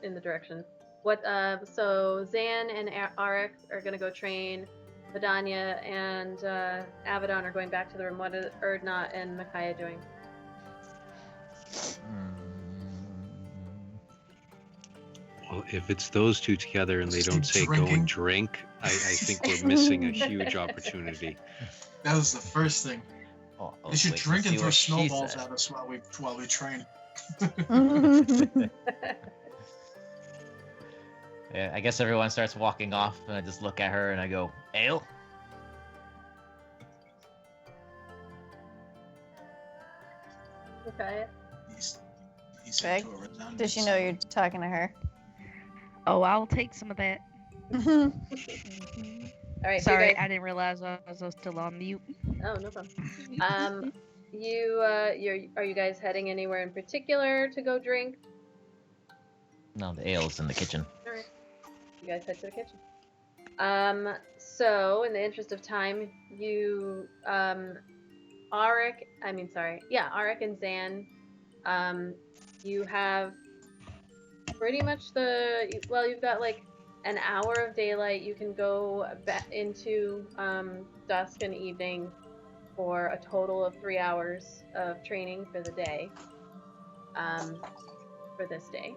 in the direction. So Zan and Arik are gonna go train. Vidanya and Abaddon are going back to the room. What are Erdnot and Micaiah doing? Well, if it's those two together and they don't say go Drinking. and drink, I think we're missing a huge opportunity. That was the first thing. Oh, They should wait, drink let's and see throw what she snowballs said. at us while we train. Yeah, I guess everyone starts walking off, and I just look at her and I go, ale? Okay. He said Greg, to a resounding does she know you're talking to her? Oh, I'll take some of that. All right. so you Sorry, guys- I didn't realize I was still on mute. Oh, no problem. Are you guys heading anywhere in particular to go drink? No, the ale's in the kitchen. All right. You guys head to the kitchen. So in the interest of time, you, Arik and Zan, you have pretty much you've got like an hour of daylight. You can go into dusk and evening for a total of 3 hours of training for the day. For this day.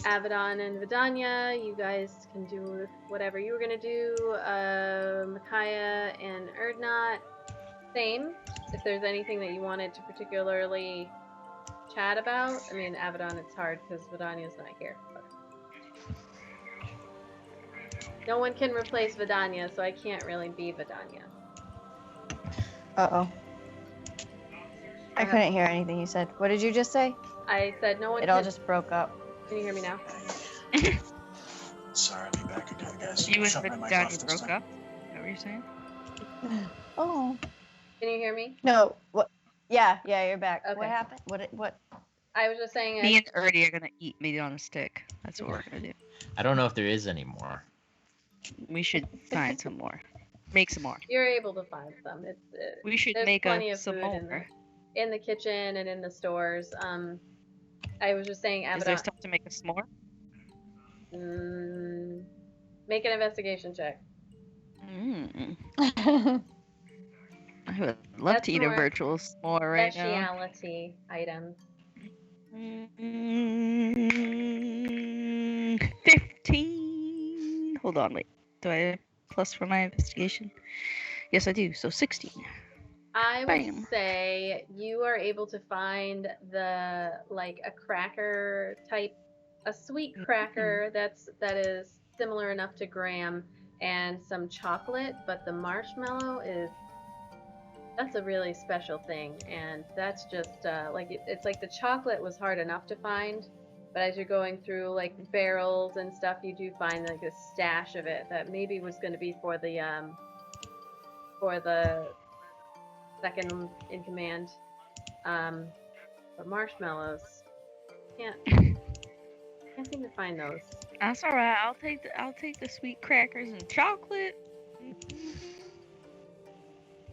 Abaddon and Vidanya, you guys can do whatever you were gonna do. Micaiah and Erdnot, same. If there's anything that you wanted to particularly chat about, I mean, Abaddon, it's hard because Vidanya's not here. But... No one can replace Vidanya, so I can't really be Vidanya. Uh-oh. I couldn't hear anything you said. What did you just say? I said no one It all just broke up. Can you hear me now? Sorry, I'll be back again, guys. You and Shut my mic off Vidanya this broke time. up? Is that what you're saying? Oh. Can you hear me? No. What? Yeah, you're back. Okay. What happened? What? I was just saying. Me and Erdy are gonna eat meat on a stick. That's what we're gonna do. I don't know if there is any more. We should find some more. Make some more. You're able to find some. We should There's make plenty of some food more. in the kitchen and in the stores. I was just saying, Is Abaddon. there stuff to make us more? Make an investigation check. I would love That's to eat a more virtual s'more right now. Speciality items. 15. Hold on, wait. Do I have plus for my investigation? Yes, I do. So 16. I would Bam. say you are able to find a cracker type, a sweet cracker that is similar enough to graham, and some chocolate, but the marshmallow that's a really special thing, and that's just it's like the chocolate was hard enough to find, but as you're going through like barrels and stuff, you do find like a stash of it that maybe was going to be for the second in command. But marshmallows, can't seem to find those. That's all right. I'll take the sweet crackers and chocolate.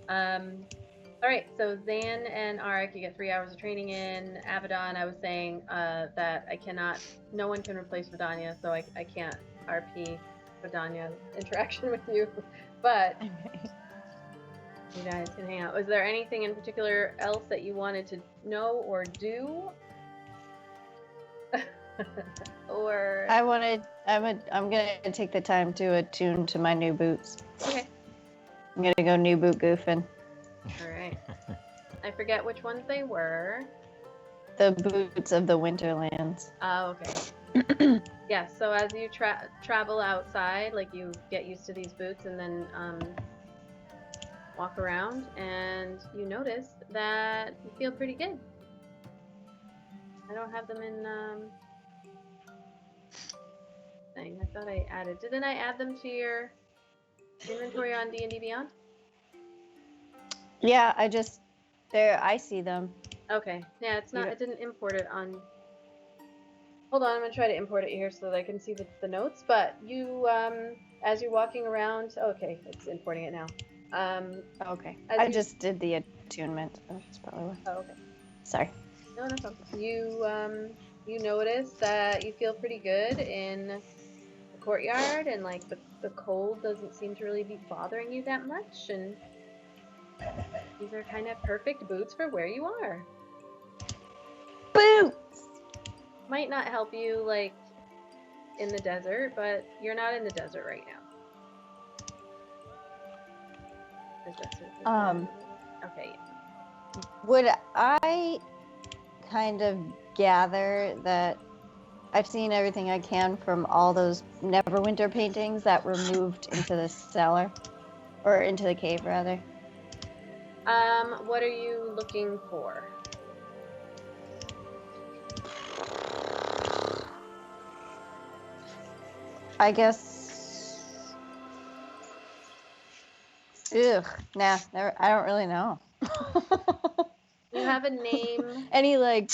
All right, so Zan and Arik, you get 3 hours of training in. Abaddon, I was saying that no one can replace Vidanya, so I can't RP Vidanya interaction with you, but you guys can hang out. Was there anything in particular else that you wanted to know or do? Or I'm gonna take the time to attune to my new boots. okay, I'm gonna go new boot goofing. all right. I forget which ones they were. The boots of the Winterlands. Oh, okay. Yeah, so as you travel outside, like you get used to these boots and then walk around, and you notice that you feel pretty good. I don't have them in thing. I thought I added. Didn't I add them to your inventory on D&D Beyond? Yeah, I see them. Okay. Yeah, it's not. You- It didn't import it on. Hold on, I'm gonna try to import it here so that I can see the notes. But you, as you're walking around, okay, it's importing it now. Okay. As I you- just did the attunement. That's probably why. Oh, okay. Sorry. No, no problem. You notice that you feel pretty good in the courtyard, and like the cold doesn't seem to really be bothering you that much, and these are kind of perfect boots for where you are. Boots! Might not help you like in the desert, but you're not in the desert right now. Is that so? Okay. Yeah. Would I kind of gather that I've seen everything I can from all those Neverwinter paintings that were moved into the cellar? Or into the cave, rather. What are you looking for? I guess. Ugh. Nah, never, I don't really know. You have a name. Any, like,